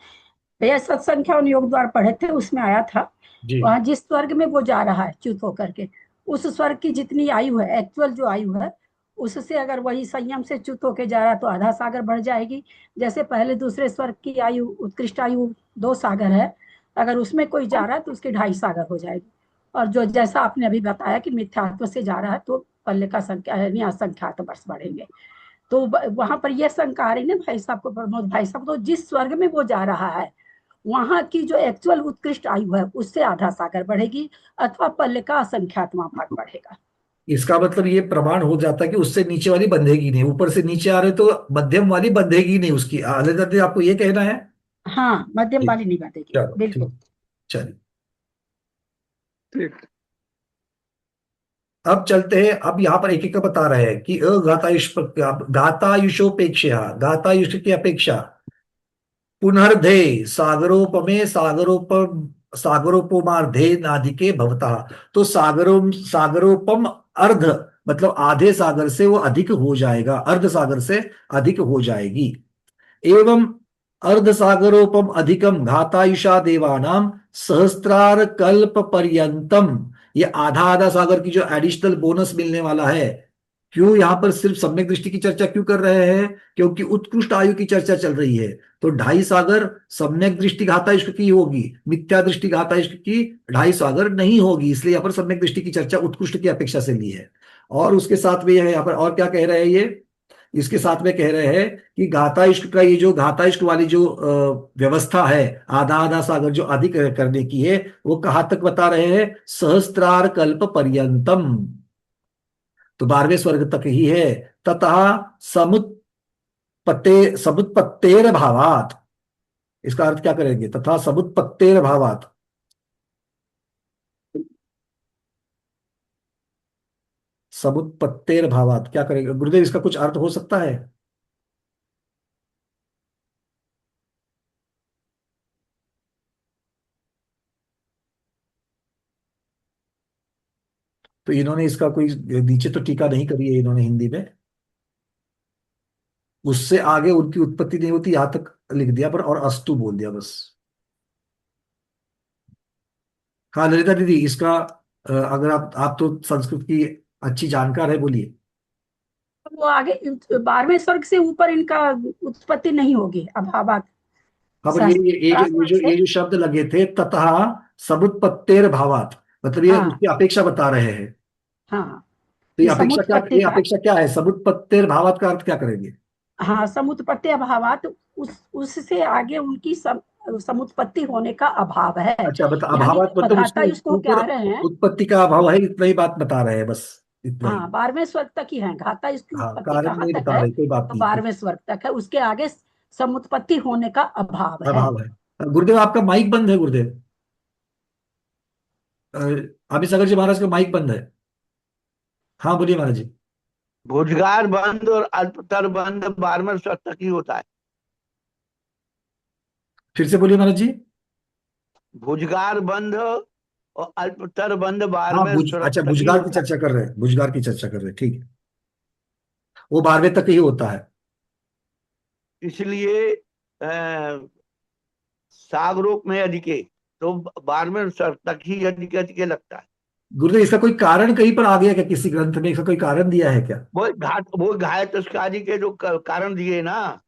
भैया सत्संख्या और योग द्वार पढ़े थे, उसमें आया था जी वहां जिस स्वर्ग में वो जा रहा है च्युत होकर के, उस स्वर्ग की जितनी आयु है, एक्चुअल जो आयु है, उससे अगर वही संयम से च्युत होके जा रहा है तो आधा सागर बढ़ जाएगी। जैसे पहले दूसरे स्वर्ग की आयु, उत्कृष्ट आयु 2 सागर है, अगर उसमें कोई जा रहा है तो उसकी 2.5 सागर हो जाएगी। और जो जैसा आपने अभी बताया कि मिथ्यात्व से जा रहा है तो पल्ले का संख्या यानी असंख्यात वर्ष बढ़ेंगे। तो वहां पर यह शंका आ रही ना भाई साहब को, प्रमोद भाई साहब, तो जिस स्वर्ग में वो जा रहा है वहां की जो एक्चुअल उत्कृष्ट आयु है उससे आधा सागर बढ़ेगी अथवा पल्ले का असंख्यातवां भाग बढ़ेगा। इसका मतलब ये प्रमाण हो जाता है कि उससे नीचे वाली बंधेगी नहीं, ऊपर से नीचे आ रहे तो मध्यम वाली बंधेगी नहीं उसकी। अलग आपको ये कहना है? हाँ, मध्यम ठीक, वाली नहीं बढ़ेगी, चलो बिल्कुल। ठीक, चलिए ठीक। अब चलते हैं। अब यहाँ पर एक एक का बता रहे हैं कि घातायुषोपेक्षा, घातायुष की अपेक्षा पुनर्धे सागरोपमे सागरोपमार्धे नाधिके भवता। तो सागरोपम अर्ध मतलब आधे सागर से वो अधिक हो जाएगा, अर्ध सागर से अधिक हो जाएगी। एवं अर्ध सागरोपम अधिकम घातायुषा देवानाम सहस्त्रार कल्प पर्यंतम। ये आधा आधा सागर की जो एडिशनल बोनस मिलने वाला है। क्यों यहां पर सिर्फ सम्यक दृष्टि की चर्चा क्यों कर रहे हैं? क्योंकि उत्कृष्ट आयु की चर्चा चल रही है। तो 2.5 सागर सम्यक दृष्टि घातायुष्क की होगी, मिथ्या दृष्टि घातायुष्क की 2.5 सागर नहीं होगी। इसलिए यहाँ पर सम्यक दृष्टि की चर्चा उत्कृष्ट की अपेक्षा से ली है। और उसके साथ में यहाँ पर और क्या कह रहे हैं ये, इसके साथ में कह रहे हैं कि घातायुष्क का ये जो घातायुष्क वाली जो व्यवस्था है, आधा आधा सागर जो अधिक करने की है, वो कहाँ तक बता रहे हैं? सहस्त्रार कल्प पर्यंतम। तो 12वें स्वर्ग तक ही है। तथा समुत्पत्तेर भावात। इसका अर्थ क्या करेंगे? तथा समुत्पत्तेर भावात, समुत्पत्तेर भावात क्या करेंगे गुरुदेव? इसका कुछ अर्थ हो सकता है? तो इन्होंने इसका कोई नीचे तो टीका नहीं करी है इन्होंने हिंदी में, उससे आगे उनकी उत्पत्ति नहीं होती यहां तक लिख दिया पर, और अस्तु बोल दिया बस। हाँ ललिता दीदी, इसका अगर आप तो संस्कृत की अच्छी जानकार है, बोलिए। वो आगे 12वें स्वर्ग से ऊपर इनका उत्पत्ति नहीं होगी अभावात। हाँ पर ये जो शब्द लगे थे तथा समुत्पत्तेर भावात, मतलब ये उसकी अपेक्षा बता रहे हैं। हाँ, तो ये अपेक्षा क्या है? समुत्पत्तेर भावात का अर्थ क्या करेंगे? हाँ, समुत्पत्ति अभावात, उससे आगे उनकी समुत्पत्ति होने का अभाव है। अच्छा अभावात मतलब उसको कह रहे हैं उत्पत्ति का अभाव है, इतना ही बात बता रहे हैं बस, इतना ही। हाँ, 12वें स्वर्ग तक ही है घाता, इसकी उत्पत्ति कारण कहाँ नहीं तक बता है? रहे, कोई बात तो नहीं। 12वें स्वर्ग तक है, उसके आगे समुत्पत्ति होने का अभाव है। गुरुदेव आपका माइक बंद है गुरुदेव। अभी सागर जी महाराज का माइक बंद है। हाँ बोलिए महाराज जी। भुजगार बंद और अल्पतर बंद 12वें स्वर्ग तक ही होता है। फिर से बोलिए महाराज जी। भुजगार बंद और अल्पतर बंद 12वें स्वर्ग अच्छा तक ही भुजगार की होता है। चर्चा कर रहे हैं, भुजगार की चर्चा कर रहे हैं, ठीक है। वो 12वें तक ही होता है। इसलिए सागरोप में अधिके, तो 12वें स्वर्ग तक ही अधिक अधिक लगता है। गुरुदेव इसका कोई कारण कहीं पर आ गया क्या? किसी ग्रंथ में इसका कोई कारण दिया है क्या? वो घात आदि के जो कारण दिए ना,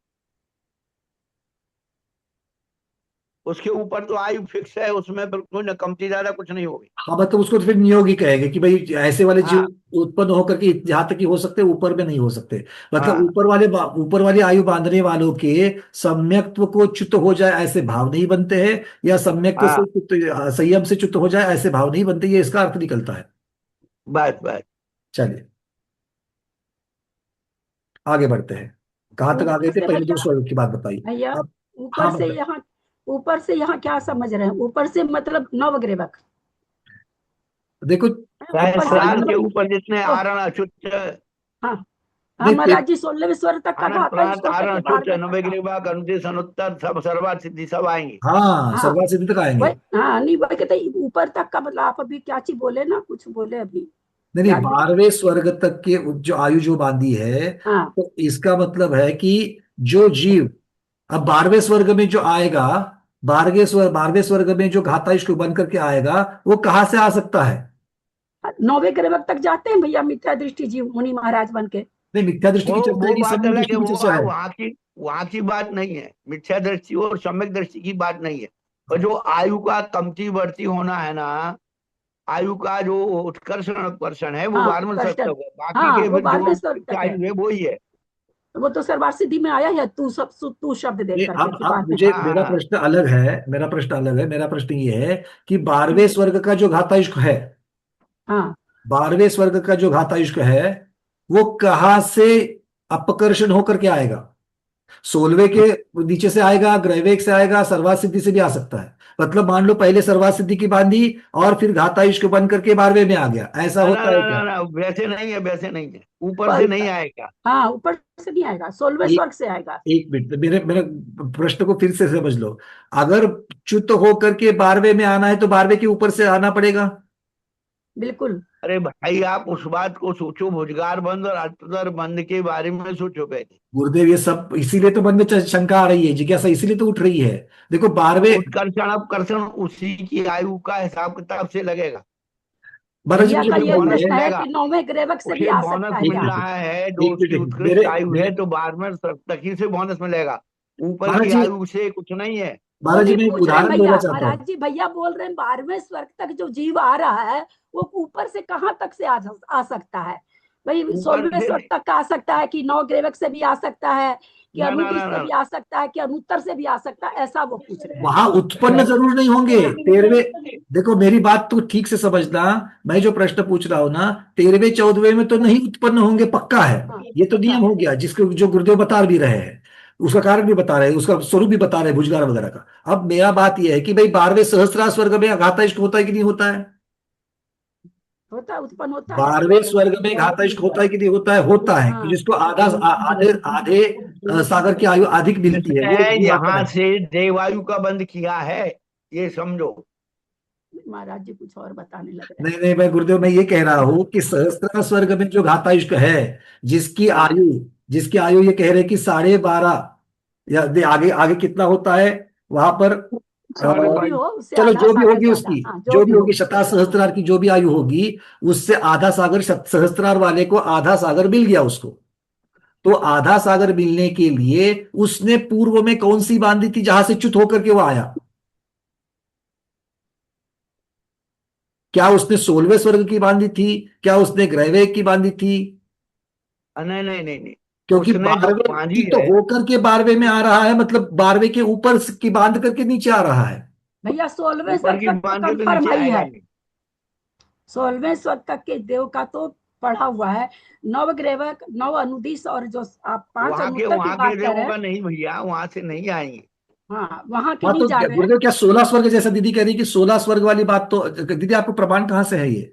उसके ऊपर तो आयु फिक्स है, उसमें बिल्कुल न कमती ज्यादा कुछ नहीं होगी। हाँ मतलब उसको तो फिर नियोग ही कहेंगे कि भाई ऐसे वाले जीव उत्पन्न होकर के जहां तक ही हो सकते, ऊपर में नहीं हो सकते। मतलब ऊपर वाली आयु बांधने वालों के सम्यक्त्व को च्युत हो जाए ऐसे भाव नहीं बनते हैं, या सम्यक्त्व से संयम से च्युत हो जाए ऐसे भाव नहीं बनते, ये इसका अर्थ निकलता है। बस चलिए आगे बढ़ते हैं। कहाँ तक आ गए थे? पहले 2 स्वर्ग की बात बताइए भैया। हाँ, ऊपर से यहाँ क्या समझ रहे हैं? ऊपर से मतलब नवग्रह। देखो के ऊपर जितने आरण अच्युत, हाँ महाराज जी 16वें स्वर्ग तक का आरण अच्युत नवग्रह अनुदेश अनुत्तर सब सर्वार्थ सिद्धि सब आएंगे। हाँ सर्वार्थ सिद्धि तक आएंगे। हाँ नहीं वही कहते ऊपर तक का मतलब, आप अभी क्या चीज बोले ना, कुछ बोले अभी। नहीं 12वें स्वर्ग तक के जो आयु जो बांधी है, तो इसका मतलब है कि जो जीव अब 12वें स्वर्ग में जो आएगा 12वें स्वर्ग में जो घाताइश को बन करके आएगा वो कहाँ से आ सकता है? 9वें ग्रेवक तक जाते हैं भैया मिथ्या दृष्टि जीव मुनि महाराज बन के। नहीं, मिथ्या दृष्टि की चर्चा नहीं, बात सम्यक अलग दृष्टि है, की वो चर्चा है। वहां की बात नहीं है, मिथ्या दृष्टि और सम्यक दृष्टि की बात नहीं है। और जो आयु का कमती बढ़ती होना है ना, आयु का जो उत्कर्षण उत्कर्षण है वो हाँ, 12वें स्वर्ग तक है, बाकी हाँ, के वो फिर 12वें जो स्वर्ग तक है। आयु है वो ही है। वो तो सर्वार सिद्धि में आया है, तू शब्द देख नहीं, करके कि अब बाद में। मुझे मेरा प्रश्न अलग है, मेरा प्रश्न ये है कि 12वें स्वर्ग का जो घातायुष्क है, हाँ 12वें स्वर्ग का जो घातायुष्क है वो कहाँ से अपकर्षण होकर के आएगा? 16वें के नीचे से आएगा, ग्रहवेग से आएगा, सर्वात सिद्धि से भी आ सकता है। मतलब मान लो पहले सर्वात सिद्धि की बांधी और फिर घातायुष्क बन करके 12वें में आ गया, ऐसा होता है क्या? ना, वैसे नहीं है, वैसे नहीं है, ऊपर से नहीं आएगा। हाँ ऊपर से नहीं आएगा, 16वें स्वर्ग से आएगा। एक मिनट, मेरे मेरे प्रश्न को फिर से समझ लो। अगर च्युत होकर के 12वें में आना है तो 12वें के ऊपर से आना पड़ेगा। बिल्कुल। अरे भाई आप उस बात को सोचो, भुजगार बंद और अष्टोत्तर बंद के बारे में सोचो पहले। गुरुदेव ये सब इसीलिए तो मन में शंका आ रही है, जिज्ञासा इसीलिए तो उठ रही है। देखो 12वें उत्कर्षण अपकर्षण उसी की आयु का हिसाब किताब से लगेगा। महाराज जी भैया का मुझे ये बताइए, प्रश्न है कि 9वें ग्रेवक से भी उसे आ बोनस सकता है मिल क्या? रहा है, जो उसकी उत्कृष्ट आयु है तो 12वें स्वर्ग तक ही से बोनस मिलेगा, ऊपर महाराज की जी, आयु से कुछ नहीं है। महाराज जी वही मैं एक पूछ रहे हैं उदाहरण भैया, देना चाहता हूँ। महाराज जी भैया बोल रहे हैं 12वें स्वर्ग तक जो जीव आ रहा है वो ऊपर से कहाँ तक से आ सकता है? भाई 16वें से स्वर्ग तक का आ सकता है कि 9 ग्रेवक से भी आ सकता है कि ना, ना, अनुदिश ना, से ना। भी आ सकता है कि अनुत्तर से भी आ सकता है, ऐसा वो पूछ रहे हैं। वहां उत्पन्न जरूर नहीं होंगे 13वें। देखो मेरी बात तो ठीक से समझना, मैं जो प्रश्न पूछ रहा हूं ना 13वें 14वें में तो नहीं उत्पन्न होंगे, पक्का है। ये तो नियम हो गया जिसको जो गुरुदेव बता भी रहे हैं, उसका कारण भी बता रहे हैं, उसका स्वरूप भी बता रहे हैं भुजगार वगैरह का। अब मेरा बात यह है कि भाई 12वें सहस्त्रार स्वर्ग में घाताइष्क होता है कि नहीं होता है? होता है, उत्पन्न होता है। 12वें स्वर्ग में घाताइष्क होता है कि नहीं होता है? होता है, कि जिसको आधे आधे सागर की आयु अधिक मिलती है, वो आता यहाँ है। से देवायु का बंद किया है, ये समझो। महाराज जी कुछ और बताने लग रहे नहीं नहीं, मैं गुरुदेव मैं ये कह रहा हूं कि सहस्त्र स्वर्ग में जो घातायुष्क है, जिसकी आयु जिसकी आयु ये कह रहे हैं कि 12.5 या आगे आगे कितना होता है वहां पर, जो भी हो उससे चलो आधा जो भी सागर होगी ज्यादा, उसकी, हाँ, जो भी होगी शता सहस्त्रार की जो भी आयु होगी, उससे आधा सागर सहस्त्रार वाले को आधा सागर मिल गया उसको। तो आधा सागर मिलने के लिए उसने पूर्व में कौन सी बांधी थी जहां से च्युत होकर के वो आया? क्या उसने 16वें स्वर्ग की बांधी थी? क्या उसने ग्रहवेग की बांधी थी? नहीं नहीं नहीं नहीं, क्योंकि उसने जो 12वें बांधी की तो है, होकर के 12वें में आ रहा है, मतलब 12वें के ऊपर की बांध करके नीचे आ रहा है। भैया 16वें ऊपर स्वर्ग की तक तो बांध के तो कंफर्म नीचे है ही आएगा है। नहीं। 16वें स्वर्ग तक के देव का तो पढ़ा हुआ है, 9 ग्रेवक 9 अनुदिश और जो आप 5 अनुत्तर की वहां के बात कर देवों रहे का हैं। नहीं भैया, वहां से नहीं आएंगे। हाँ वहां के हाँ नहीं तो जा रहे हैं। गुरुदेव क्या 16 स्वर्ग जैसा दीदी कह रही है कि 16 स्वर्ग वाली बात, तो दीदी आपको प्रमाण कहाँ से है ये?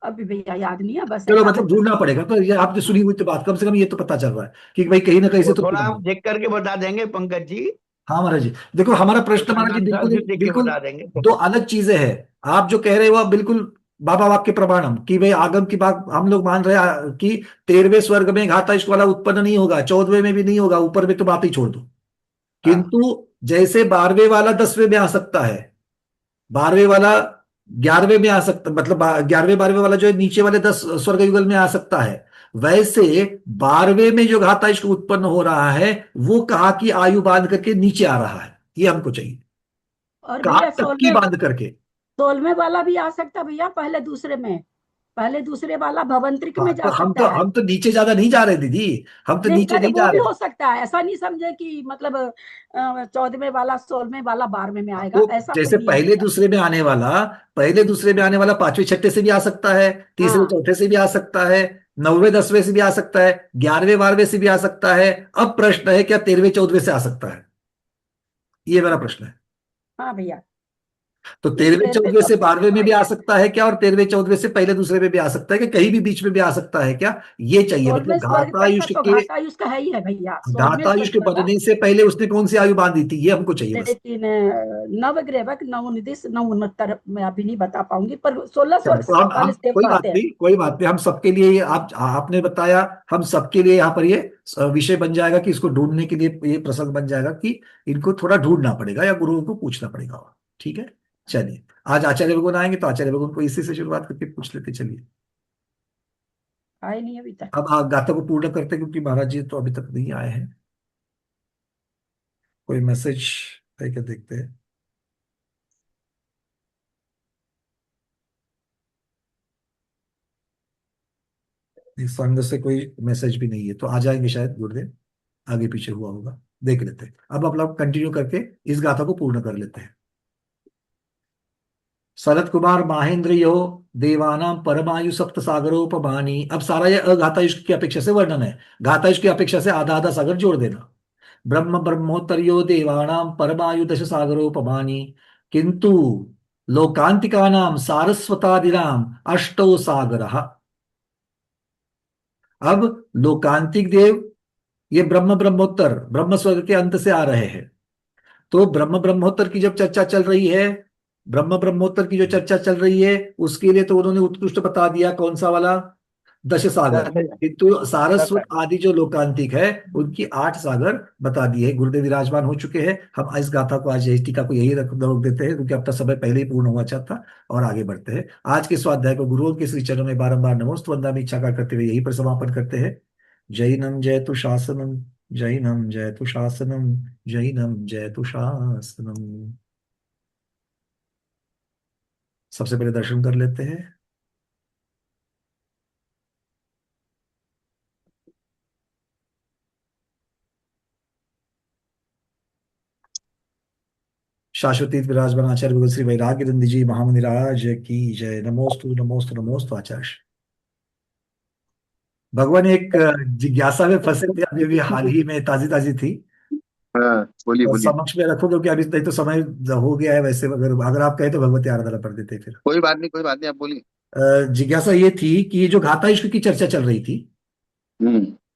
अभी भैया याद नहीं है, बस चलो ऐसा मतलब ढूंढना पड़ेगा, तो ये आपने सुनी हुई तो बात, कम से कम ये तो पता चल रहा है कि भाई कहीं ना कहीं से वो तो थोड़ा सुना हम है। देख करके बता देंगे पंकज जी, हाँ महाराज जी, देखो हमारा प्रश्न महाराज जी संगम साहब बिल्कुल से देख के बिल्कुल बता देंगे। दो अलग चीजें हैं। आप जो कह रहे हो आप बिल्कुल बाबा वाक्य प्रमाणम कि भाई आगम की बात हम लोग मान रहे हैं कि 13वें स्वर्ग में घातायुष्क वाला उत्पन्न नहीं होगा, 14वें में भी नहीं होगा, ऊपर में तो बात ही छोड़ दो। किंतु जैसे 12वें वाला 10वें में आ सकता है, 12वें वाला 11वें में आ सकता, मतलब 11वें 12वें वाला जो है नीचे वाले 10 स्वर्ग युगल में आ सकता है, वैसे 12वें में जो घातायुष्क उत्पन्न हो रहा है वो कहाँ की आयु बांध करके नीचे आ रहा है, ये हमको चाहिए। और कहाँ भैया तक की बांध करके? 16वें वाला भी आ सकता है भैया, पहले दूसरे वाला भवंत्रिक में जा सकता है। हम तो नीचे ज्यादा नहीं जा रहे दीदी, हम तो नहीं नीचे नहीं वो जा भी रहे। हो सकता है, ऐसा नहीं समझे कि मतलब 14वें वाला 16वें वाला 12वें में आएगा, तो ऐसा जैसे कोई नहीं है भैया। पहले दूसरे में आने वाला 5वें 6ठे से भी आ सकता है, तीसरे हाँ। चौथे से भी आ सकता है, 9वें 10वें से भी आ सकता है, 11वें 12वें से भी आ सकता है। अब प्रश्न है क्या 13वें 14वें से आ सकता है? ये मेरा प्रश्न है। हाँ भैया। तो इस 13वें 13वें 14वें से 14वें 12वें में भी आ सकता है क्या, और 13वें 14वें से पहले दूसरे में भी आ सकता है, कि कहीं भी बीच में भी आ सकता है क्या, ये चाहिए। 16वें मतलब स्वर्ग तक का घातायुष तो के, घातायुष का है ही है भैया, 16वें घातायुष स्वर्ग के वाला। बनने से पहले उसने कौन सी आयु बांधी थी, ये हमको चाहिए बस। लेकिन नवग्रहवक 9 969 मैं अभी नहीं बता पाऊंगी, पर 16 चलो, स्वर्ग तो हम वाले देव कोई बात कहते हैं। नहीं, कोई बात नहीं, हम सबके लिए आपने बताया, हम सबके लिए यहाँ पर ये विषय बन जाएगा कि इसको ढूंढने के लिए ये प्रसंग बन जाएगा कि इनको थोड़ा ढूंढना पड़ेगा या गुरुओं को पूछना पड़ेगा। ठीक है, चलिए आज आचार्य भगवान आएंगे तो आचार्य भगवान को इसी से शुरुआत करके पूछ लेते। चलिए आए नहीं अभी तक। अब गाथा को पूर्ण करते हैं, क्योंकि महाराज जी तो अभी तक नहीं आए हैं। कोई मैसेज है क्या, देखते हैं। इस संग से कोई मैसेज भी नहीं है, तो आ जाएंगे शायद गुरुदेव, आगे पीछे हुआ होगा, देख लेते हैं। अब अपना कंटिन्यू करके इस गाथा को पूर्ण कर लेते हैं। शरद कुमार माहेंद्र यो देवानाम परमायु सप्त सागरोपमानी। अब सारा ये अघातायुष की अपेक्षा से वर्णन है, घातायुष की अपेक्षा से आधा आधा सागर जोड़ देना। ब्रह्म ब्रह्मोत्तरियो देवानाम परमायु दश सागरोपमानी, किंतु लोकांतिका नाम सारस्वतादिनाम अष्टौ सागरः। अब लोकांतिक देव ये ब्रह्म ब्रह्मोत्तर ब्रह्म स्वर्ग के अंत से आ रहे हैं। तो ब्रह्म ब्रह्मोत्तर की जब चर्चा चल रही है, ब्रह्म ब्रह्मोत्तर की जो चर्चा चल रही है, उसके लिए तो उन्होंने उत्कृष्ट बता दिया कौन सा वाला, दश सागर। किंतु सारस्वत आदि जो लोकांतिक है उनकी 8 सागर बता दिए। गुरुदेव विराजमान हो चुके हैं। हम इस गाथा को आज, इस टीका को यही रोक देते हैं, क्योंकि अब तक समय पहले ही पूर्ण हुआ चाहता, और आगे बढ़ते हैं। आज के स्वाध्याय को गुरुओं के श्री चरणों में बारंबार नमोस्तु वंदनामि इच्छा करते हुए यही पर समापन करते हैं। जैनम जयतु शासनम, जैनम जयतु शासनम, जैनम जयतु शासनम। सबसे पहले दर्शन कर लेते हैं। शाश्वती विराजमान आचार्य भगवत श्री वैराग्य नंदी जी महामुनिराज की जय। नमोस्तु नमोस्तु नमोस्तु आचार्य। भगवान एक जिज्ञासा में फंसे थे, अभी अभी हाल ही में ताजी ताजी थी, हाँ बोलिए तो बोलिए। समक्ष में रखो, क्योंकि अभी नहीं तो समय हो गया है। वैसे अगर अगर आप कहें तो भगवती आराधना कर देते फिर। कोई बात नहीं, कोई बात नहीं, आप बोलिए। जिज्ञासा ये थी कि ये जो घाता इश्क की चर्चा चल रही थी,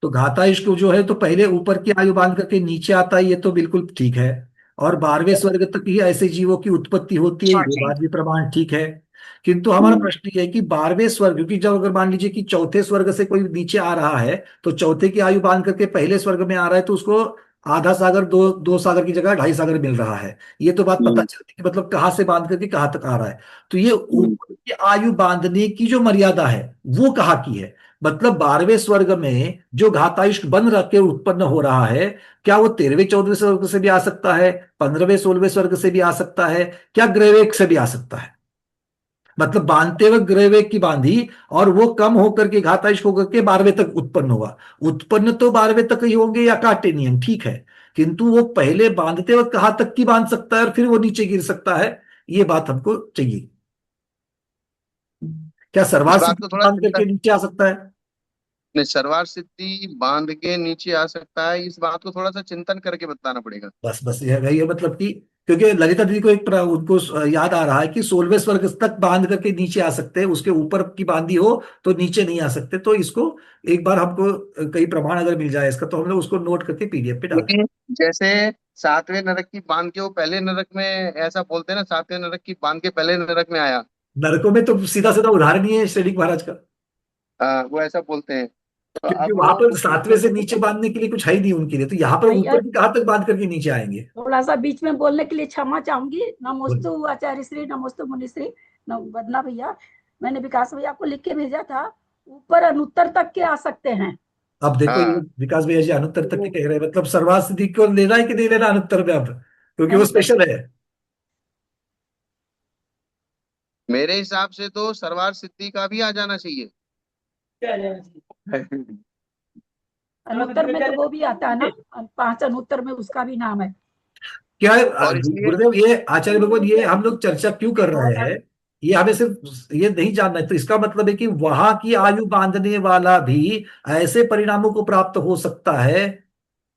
तो घाता इश्क जो है तो पहले ऊपर की आयु बांध करके नीचे आता है, ये तो बिल्कुल ठीक है। और 12वें स्वर्ग तक ही ऐसे जीवों की उत्पत्ति होती है, ये बात भी प्रमाण ठीक है। किंतु हमारा प्रश्न ये है कि 12वें स्वर्ग, क्योंकि जब अगर मान लीजिए कि चौथे स्वर्ग से कोई नीचे आ रहा है, तो चौथे की आयु बांध करके पहले स्वर्ग में आ रहा है, तो उसको आधा सागर, दो सागर की जगह 2.5 सागर मिल रहा है। ये तो बात पता चलती है कि मतलब कहाँ से बांध करके कहाँ तक आ रहा है। तो ये ऊपर की आयु बांधने की जो मर्यादा है वो कहाँ की है, मतलब 12वें स्वर्ग में जो घातायुष्क बन रखे उत्पन्न हो रहा है, क्या वो 13वें 14वें स्वर्ग से भी आ सकता है, 15वें 16वें स्वर्ग से भी आ सकता है, क्या ग्रहवेग से भी आ सकता है? मतलब बांधते वक्त ग्रहवेग की बांधी और वो कम होकर के घातायुष्क होकर के 12वें तक उत्पन्न हुआ। उत्पन्न तो 12वें तक ही होंगे या काटे नियम, ठीक है, किंतु वो पहले बांधते वक्त कहां तक की बांध सकता है और फिर वो नीचे गिर सकता है, ये बात हमको चाहिए। क्या सर्वार्थ बात सिद्धि को थोड़ा बांध करके नीचे आ सकता है? नहीं, सर्वार सिद्धि बांध के नीचे आ सकता है, इस बात को थोड़ा सा चिंतन करके बताना पड़ेगा। बस बस ये मतलब कि, क्योंकि ललिता दीदी को उनको याद आ रहा है कि 16वें स्वर्ग तक बांध करके नीचे आ सकते हैं, उसके ऊपर की बांधी हो तो नीचे नहीं आ सकते। तो इसको एक बार हमको कई प्रमाण अगर मिल जाए इसका, तो हम लोग उसको नोट करके पीडीएफ पे डाल दें। जैसे 7वें नरक की बांध के वो पहले नरक में, ऐसा बोलते हैं ना, 7वें नरक की बांध के पहले नरक में आया। नरकों में तो सीधा सीधा उदाहरण ही है श्रीनिक महाराज का, वो ऐसा बोलते हैं। तो क्योंकि अब वहां पर 7वें से नीचे बांधने के लिए कुछ है ही नहीं उनके लिए, तो यहाँ पर भैया ऊपर भी कहाँ तक बांध करके नीचे आएंगे? थोड़ा सा बीच में बोलने के लिए क्षमा चाहूंगी। नमोस्तु आचार्य श्री, नमोस्तु मुनिश्री, वंदना भैया। मैंने विकास भैया को लिख के भेजा था, ऊपर अनुत्तर तक के आ सकते हैं। अब देखो ये विकास भैया जी अनुत्तर तक के कह रहे हैं, मतलब सर्वार्थ सिद्धि को लेना है कि नहीं लेना अनुत्तर में अब, क्योंकि वो स्पेशल है। मेरे हिसाब से तो सर्वार सिद्धि का भी आ जाना चाहिए। अनुत्तर में तो वो भी आता है ना, 5 अनुत्तर में उसका भी नाम है। क्या गुरुदेव, ये आचार्य भगवान, ये हम लोग चर्चा क्यों कर रहे हैं, ये हमें सिर्फ ये नहीं जानना है। तो इसका मतलब है कि वहां की आयु बांधने वाला भी ऐसे परिणामों को प्राप्त हो सकता है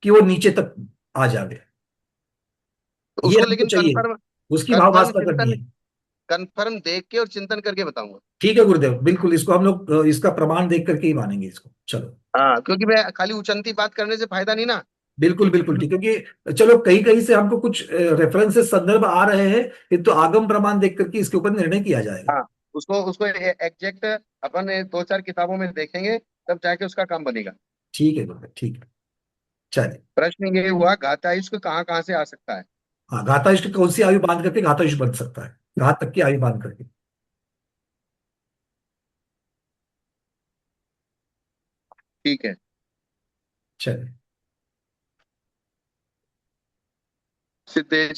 कि वो नीचे तक आ जाए, तो ये उसको हमको लेकिन चाहिए, कन्फर्म उसकी भावभाषा करनी चिंतन है। कंफर्म देख के और चिंतन करके बताऊंगा। ठीक है गुरुदेव, बिल्कुल इसको हम लोग इसका प्रमाण देख करके ही मानेंगे इसको। चलो हाँ, क्योंकि मैं खाली उचंती बात करने से फायदा नहीं ना। बिल्कुल बिल्कुल ठीक, क्योंकि चलो कहीं कहीं से हमको कुछ रेफरेंसेस संदर्भ आ रहे हैं, किंतु आगम प्रमाण देख करके इसके ऊपर निर्णय किया जाएगा। हाँ, उसको उसको एग्जैक्ट अपन 2-4 किताबों में देखेंगे, तब जाके उसका काम बनेगा। ठीक है गुरुदेव, ठीक है, चलिए। प्रश्न ये हुआ घातायुष्क कहाँ कहाँ से आ सकता है। हाँ, घातायुष्क कौन सी आयु बांध करके घातायुष्क बन सकता है, घात तक की आयु बांध करके। ठीक है, चलिए। सिद्धे जय